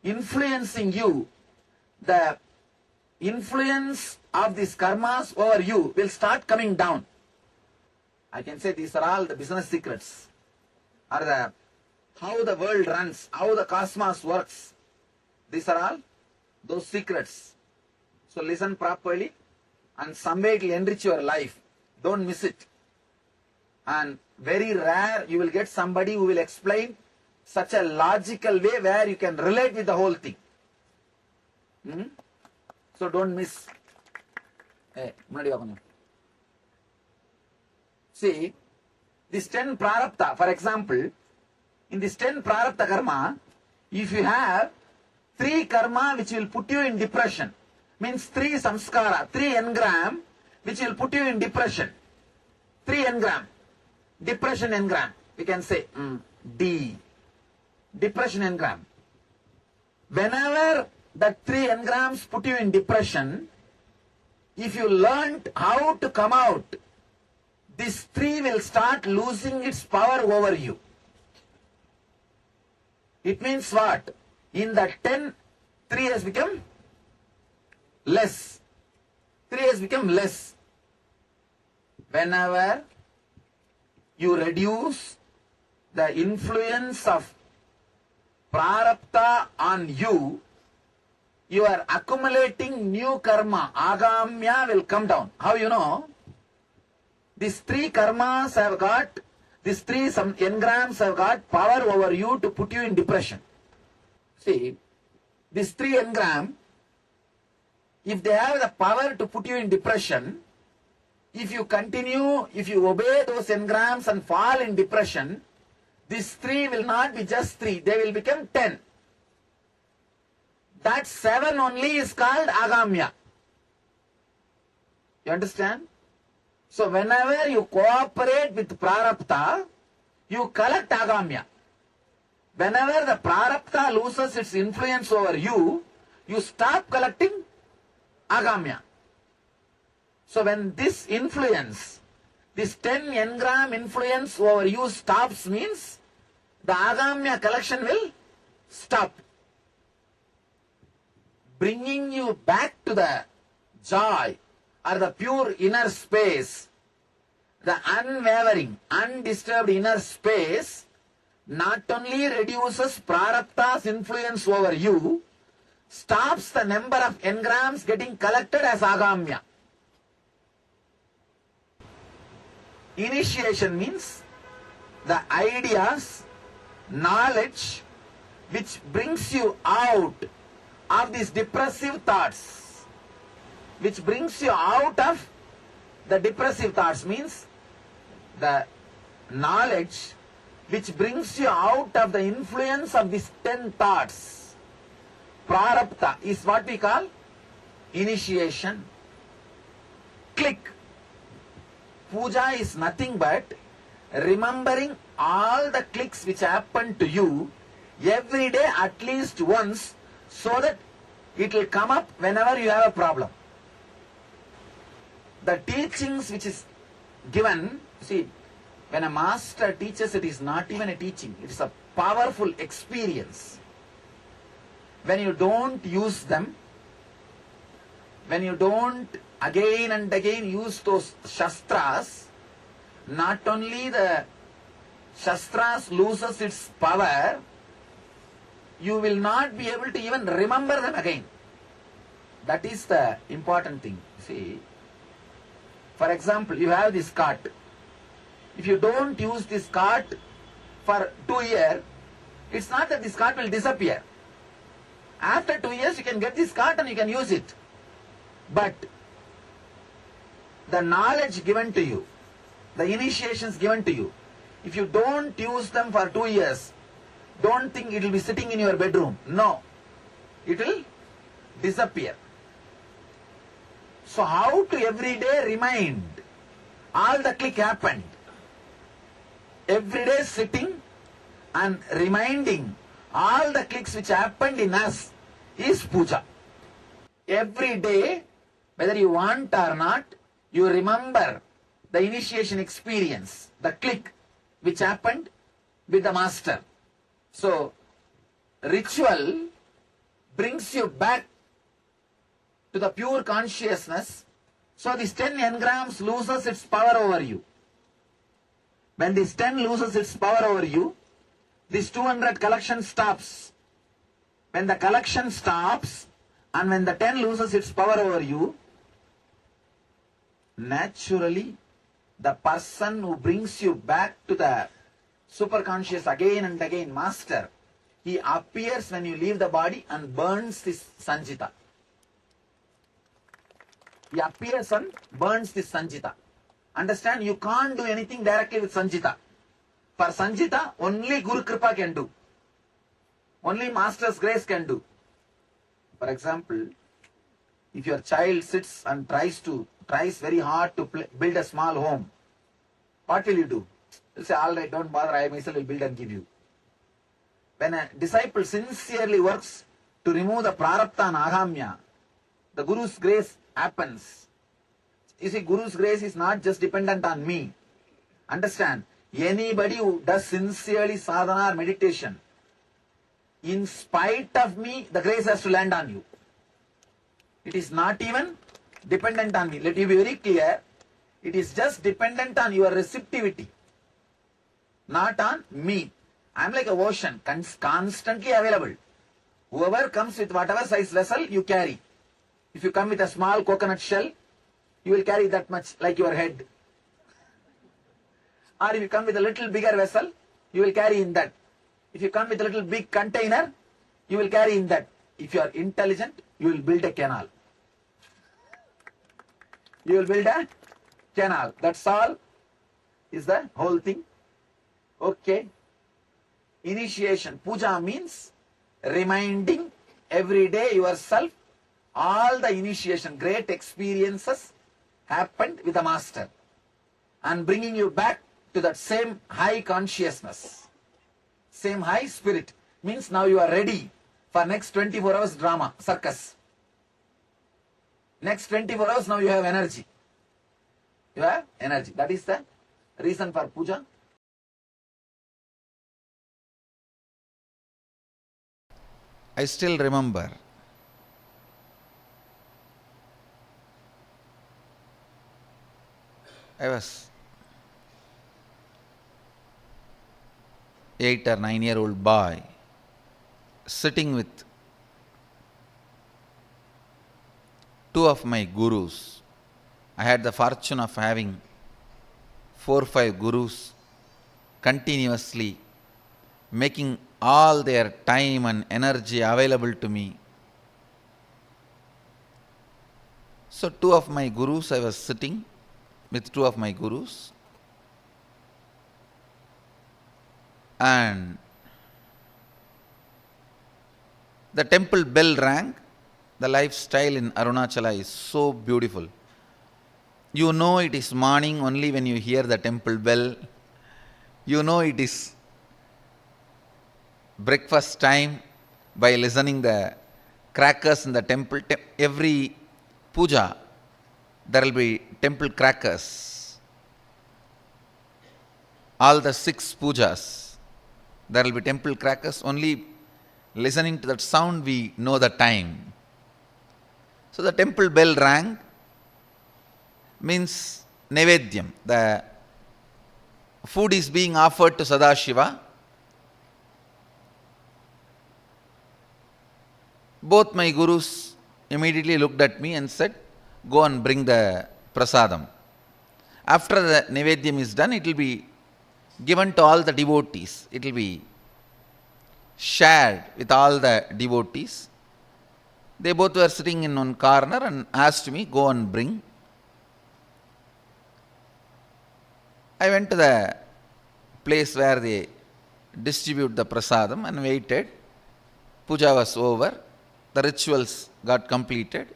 influencing you, the influence of these karmas over you will start coming down. I can say these are all the business secrets, or how the world runs, how the cosmos works. These are all those secrets. So listen properly, and some way it will enrich your life. Don't miss it. And very rare you will get somebody who will explain such a logical way where you can relate with the whole thing. So don't miss. See, this 10 prarabdha, for example, in this 10 prarabdha karma, if you have 3 karma which will put you in depression, means 3 samskara, 3 engram which will put you in depression. 3 engram, depression engram, we can say D, depression engram. Whenever the 3 engrams put you in depression, if you learnt how to come out, this 3 will start losing its power over you. It means what? In the 10, 3 has become less. 3 has become less. Whenever you reduce the influence of prarabdha on you, you are accumulating new karma. Agamya will come down. How you know? These 3 karmas have got, these 3 some engrams have got power over you to put you in depression. See, these 3 engram, if they have the power to put you in depression, if you continue, if you obey those engrams and fall in depression, these 3 will not be just 3, they will become 10. That 7 only is called agamya. You understand? So whenever you cooperate with prarabdha, you collect agamya. Whenever the prarabdha loses its influence over you, you stop collecting agamya. So when this influence, this 10 engram influence over you stops, means the agamya collection will stop. Bringing you back to the joy or the pure inner space, the unwavering, undisturbed inner space, not only reduces prarabdha's influence over you, stops the number of engrams getting collected as agamya. Initiation means the ideas, knowledge which brings you out of these depressive thoughts, which brings you out of the depressive thoughts, means the knowledge which brings you out of the influence of these 10 thoughts. Prarabdha is what we call initiation. Click. Puja is nothing but remembering all the clicks which happen to you every day at least once, so that it will come up whenever you have a problem. The teachings which is given, see, when a master teaches, it is not even a teaching, it is a powerful experience. When you don't use them, when you don't again and again use those shastras, not only the shastras loses its power, you will not be able to even remember them again. That is the important thing. See, for example, you have this cart. If you don't use this cart for 2 years, it's not that this cart will disappear. After 2 years, you can get this cart and you can use it. But the knowledge given to you, the initiations given to you, if you don't use them for 2 years, don't think it will be sitting in your bedroom. No, it will disappear. So how to every day remind all the click happened? Every day sitting and reminding all the clicks which happened in us is puja. Every day, whether you want or not, you remember the initiation experience, the click which happened with the master. So, ritual brings you back to the pure consciousness. So this 10 engrams loses its power over you. When this 10 loses its power over you, this 200 collection stops. When the collection stops and when the 10 loses its power over you, naturally the person who brings you back to the superconscious again and again, master, he appears when you leave the body and burns this sanjita. He appears and burns this sanjita. Understand, you can't do anything directly with sanjita. For sanjita, only Guru Kripa can do. Only Master's grace can do. For example, if your child sits and tries very hard to build a small home, what will you do? You'll say, all right, don't bother, I myself will build and give you. When a disciple sincerely works to remove the prarabdha and ahamya, the Guru's grace happens. You see, Guru's grace is not just dependent on me. Understand, anybody who does sincerely sadhana or meditation, in spite of me, the grace has to land on you. It is not even dependent on me. Let you be very clear. It is just dependent on your receptivity, not on me. I am like a ocean, constantly available. Whoever comes with whatever size vessel, you carry. If you come with a small coconut shell, you will carry that much, like your head. Or if you come with a little bigger vessel, you will carry in that. If you come with a little big container, you will carry in that. If you are intelligent, you will build a canal. You will build a canal. That's all is the whole thing. Okay. Initiation. Puja means reminding every day yourself all the initiation, great experiences happened with the master and bringing you back to that same high consciousness, same high spirit. Means now you are ready for next 24 hours drama, circus. Next 24 hours now you have energy. You have energy. That is the reason for puja. I still remember I was 8 or 9-year-old boy sitting with two of my gurus. I had the fortune of having 4 or 5 gurus continuously making all their time and energy available to me. So two of my gurus, I was sitting with two of my gurus, and the temple bell rang. The lifestyle in Arunachala is so beautiful. You know it is morning only when you hear the temple bell. You know it is breakfast time by listening the crackers in the temple. Every puja, there will be temple crackers. All the 6 pujas, there will be temple crackers. Only listening to that sound we know the time. So the temple bell rang, means Nevedyam. The food is being offered to Sadashiva. Both my gurus immediately looked at me and said, go and bring the prasadam. After the Nevedyam is done, it will be given to all the devotees. It will be shared with all the devotees. They both were sitting in one corner and asked me, go and bring. I went to the place where they distribute the prasadam and waited. Puja was over. The rituals got completed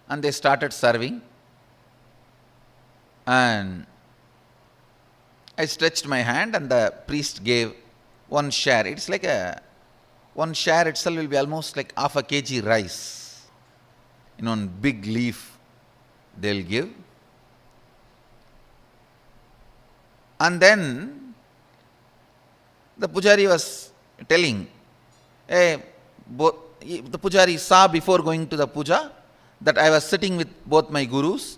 and they started serving. And I stretched my hand and the priest gave one share. It's like one share itself will be almost like half a kg rice. In one big leaf they'll give. And then the pujari was telling, the pujari saw before going to the puja that I was sitting with both my gurus,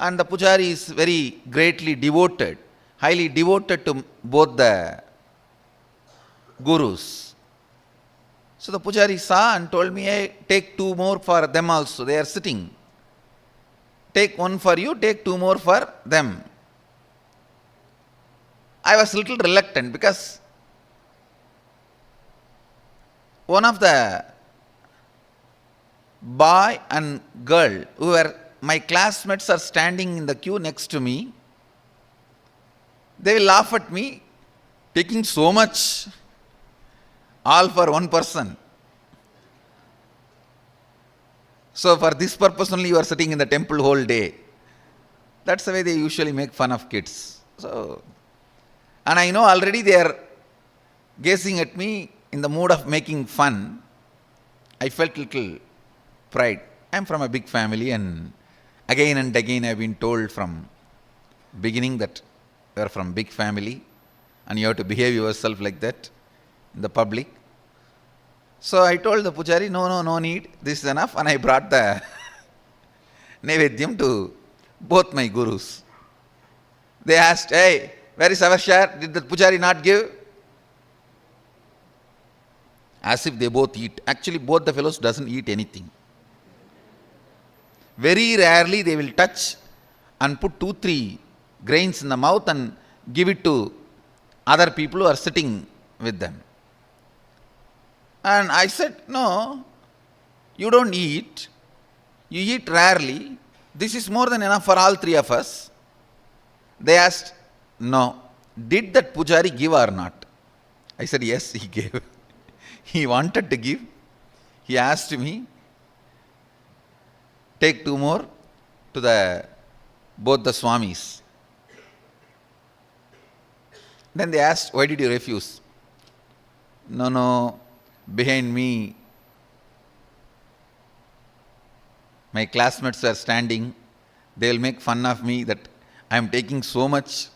and the pujari is very greatly devoted, highly devoted to both the gurus. So the pujari saw and told me, hey, take 2 more for them also, they are sitting. Take 1 for you, take 2 more for them. I was a little reluctant because one of the boy and girl who were my classmates are standing in the queue next to me. They will laugh at me, taking so much, all for one person. So for this purpose only you are sitting in the temple whole day. That's the way they usually make fun of kids. So, and I know already they are gazing at me in the mood of making fun. I felt little pride. I am from a big family, and again I have been told from beginning that you are from big family and you have to behave yourself like that in the public. So I told the pujari, no need, this is enough, and I brought the Nevedyam to both my gurus. They asked, hey, where is our share? Did the pujari not give? As if they both eat. Actually, both the fellows doesn't eat anything. Very rarely they will touch and put 2-3 grains in the mouth and give it to other people who are sitting with them. And I said, no, you don't eat. You eat rarely. This is more than enough for all 3 of us. They asked, no, did that pujari give or not? I said, yes, he gave. He wanted to give. He asked me, take 2 more to both the swamis. Then they asked, why did you refuse? No, behind me, my classmates were standing. They will make fun of me that I am taking so much.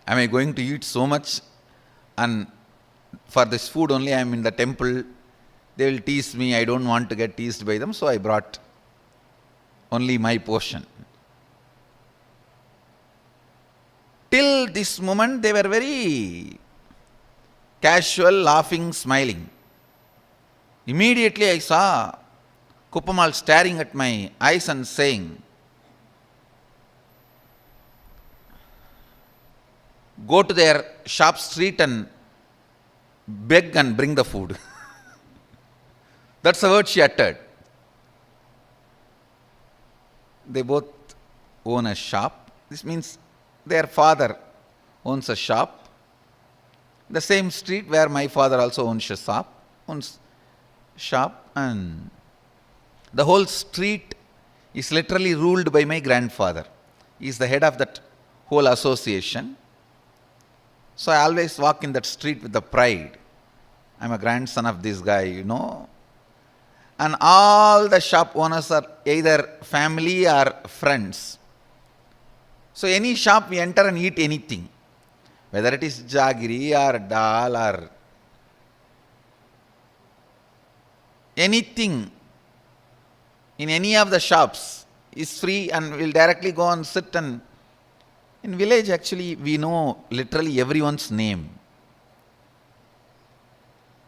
Am I going to eat so much? And for this food only I am in the temple. They will tease me. I don't want to get teased by them. So I brought only my portion. Till this moment they were very casual, laughing, smiling. Immediately I saw Kuppamal staring at my eyes and saying, go to their shop street and beg and bring the food. That's the word she uttered. They both own a shop. This means their father owns a shop. The same street where my father also owns shop, and the whole street is literally ruled by my grandfather. He is the head of that whole association. So I always walk in that street with the pride. I'm a grandson of this guy, you know. And all the shop owners are either family or friends. So any shop we enter and eat anything, whether it is jaggery or dal or anything in any of the shops is free, and we'll directly go and sit. And in village actually we know literally everyone's name.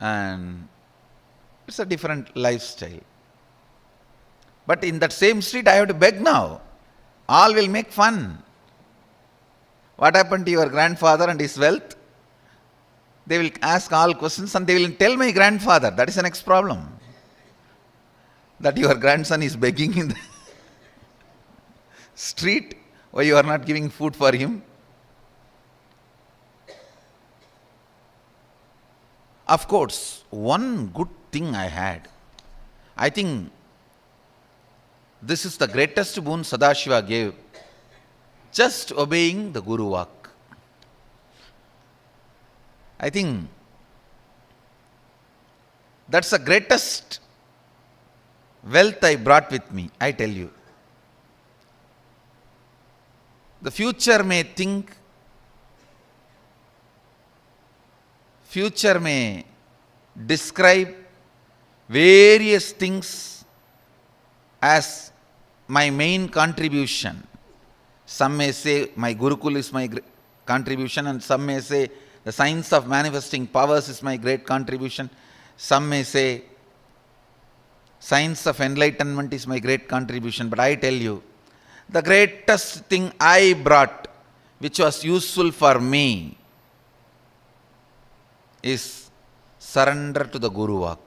And it's a different lifestyle. But in that same street I have to beg now. All will make fun. What happened to your grandfather and his wealth? They will ask all questions and they will tell my grandfather. That is the next problem. That your grandson is begging in the street. Why you are not giving food for him? Of course, one good thing I had. I think this is the greatest boon Sadashiva gave. Just obeying the Guru Vak. I think that's the greatest wealth I brought with me, I tell you. The future may think, future may describe various things as my main contribution. Some may say my Gurukul is my contribution, and some may say the science of manifesting powers is my great contribution. Some may say science of enlightenment is my great contribution. But I tell you, the greatest thing I brought, which was useful for me, is surrender to the Guru Vak.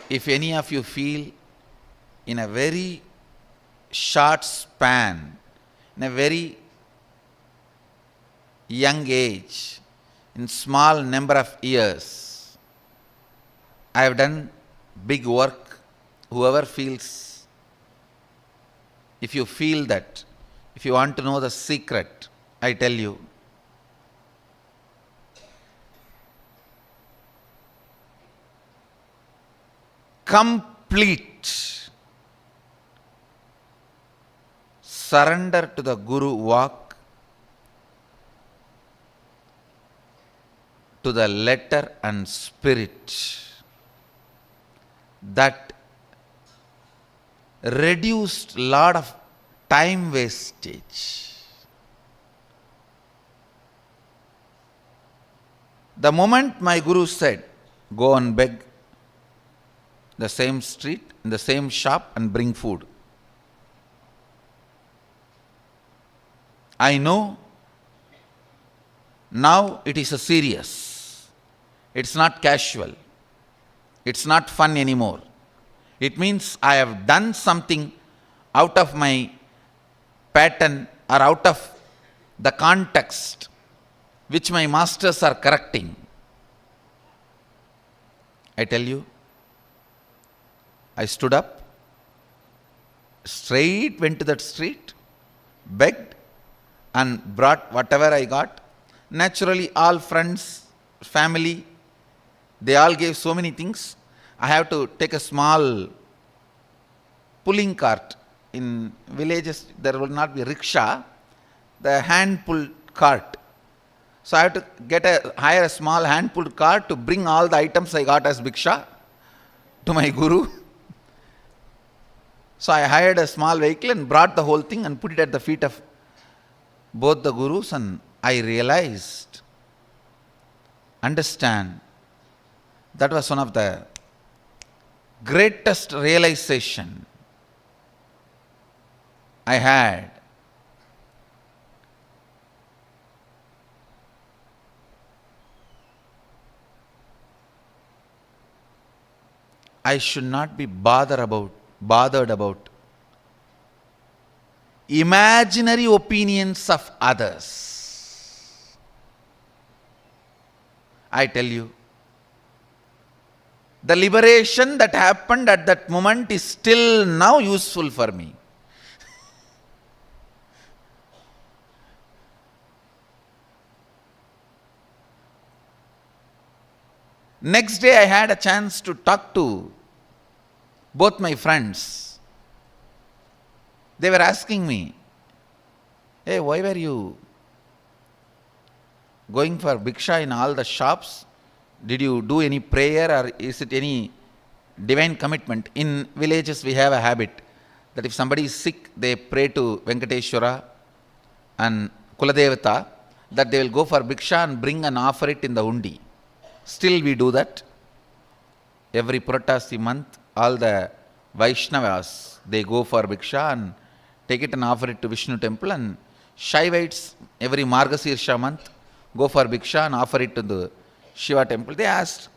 If any of you feel in a very short span, in a very young age, in small number of years, I have done big work. Whoever feels, if you feel that, if you want to know the secret, I tell you, complete surrender to the Guru Vak, to the letter and spirit, that reduced lot of time wastage. The moment my Guru said, go and beg the same street, in the same shop and bring food, I know now it is a serious. It's not casual. It's not fun anymore. It means I have done something out of my pattern or out of the context which my masters are correcting. I tell you, I stood up, straight went to that street, begged and brought whatever I got. Naturally, all friends, family, they all gave so many things. I have to take a small pulling cart. In villages, there will not be rickshaw, the hand-pulled cart. So I have to hire a small hand-pulled cart to bring all the items I got as bhiksha to my Guru. So I hired a small vehicle and brought the whole thing and put it at the feet of both the Gurus, and I realized, understand, that was one of the greatest realization I had I should not be bothered about imaginary opinions of others. I tell you, the liberation that happened at that moment is still now useful for me. Next day, I had a chance to talk to both my friends. They were asking me, hey, why were you going for bhiksha in all the shops? Did you do any prayer or is it any divine commitment? In villages, we have a habit that if somebody is sick, they pray to Venkateshwara and Kuladevata, that they will go for bhiksha and bring and offer it in the undi. Still we do that. Every Puratasi month, all the Vaishnavas, they go for bhiksha and take it and offer it to Vishnu temple, and Shaivites, every Margasirsha month, go for bhiksha and offer it to the Shiva temple. They asked,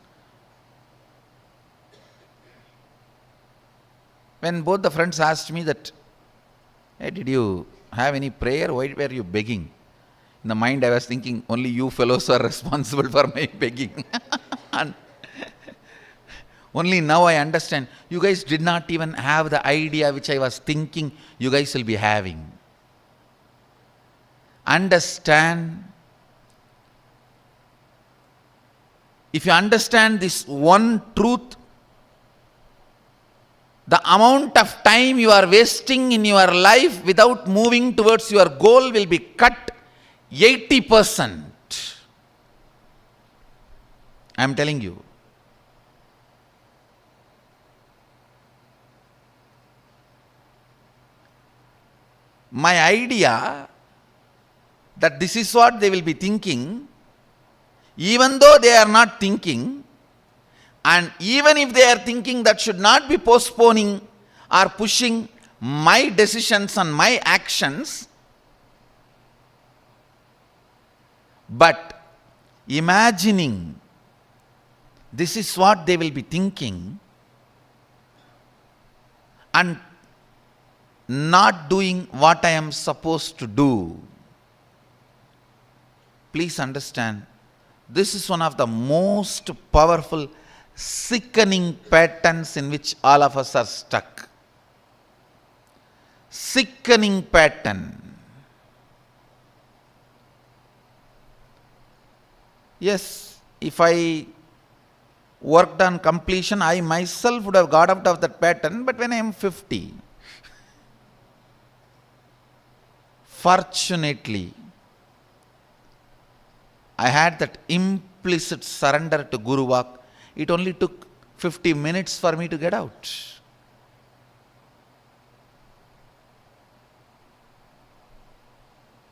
when both the friends asked me that, hey, did you have any prayer? Why were you begging? In the mind I was thinking, only you fellows are responsible for my begging. And only now I understand, you guys did not even have the idea which I was thinking you guys will be having. Understand, if you understand this one truth, the amount of time you are wasting in your life without moving towards your goal will be cut 80%. I am telling you. My idea that this is what they will be thinking, even though they are not thinking, and even if they are thinking, that should not be postponing or pushing my decisions and my actions. But imagining this is what they will be thinking and not doing what I am supposed to do. Please understand, this is one of the most powerful, sickening patterns in which all of us are stuck. Sickening pattern. Yes, if I worked on completion, I myself would have got out of that pattern, but when I am 50, fortunately, I had that implicit surrender to Guru Vak. It only took 50 minutes for me to get out.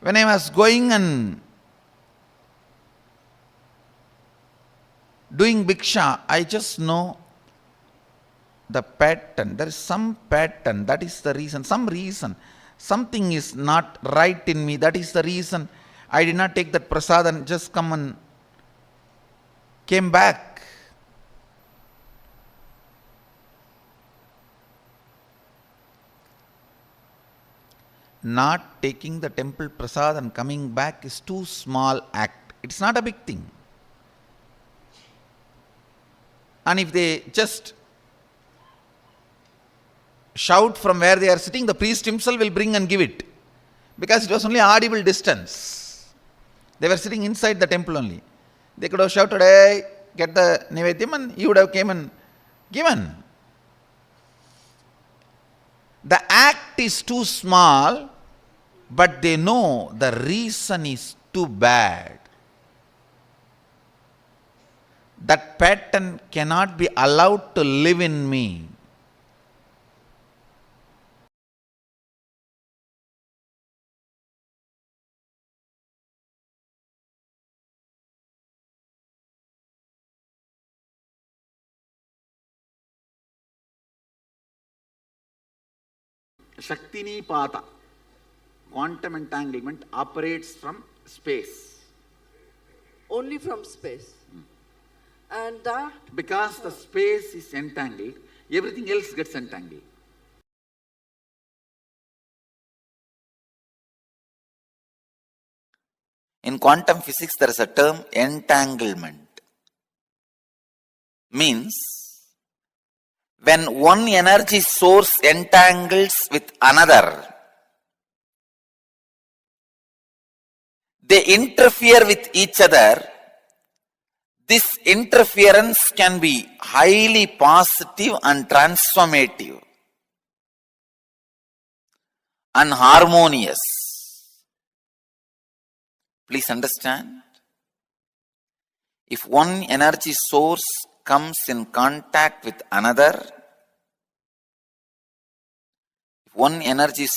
When I was going and doing bhiksha, I just know the pattern. There is some pattern. That is the reason. Some reason. Something is not right in me. That is the reason I did not take that prasad and just come and came back. Not taking the temple prasad and coming back is too small act. It's not a big thing. And if they just shout from where they are sitting, the priest himself will bring and give it. Because it was only audible distance. They were sitting inside the temple only. They could have shouted, hey, get the Nivedyam, and he would have came and given. The act is too small, but they know the reason is too bad. That pattern cannot be allowed to live in me. Shaktinipata, quantum entanglement, operates from space. Only from space. And that... Because the space is entangled, everything else gets entangled. In quantum physics, there is a term entanglement. Means, when one energy source entangles with another, they interfere with each other. This interference can be highly positive and transformative and harmonious. Please understand. If one energy source comes in contact with another, if one energy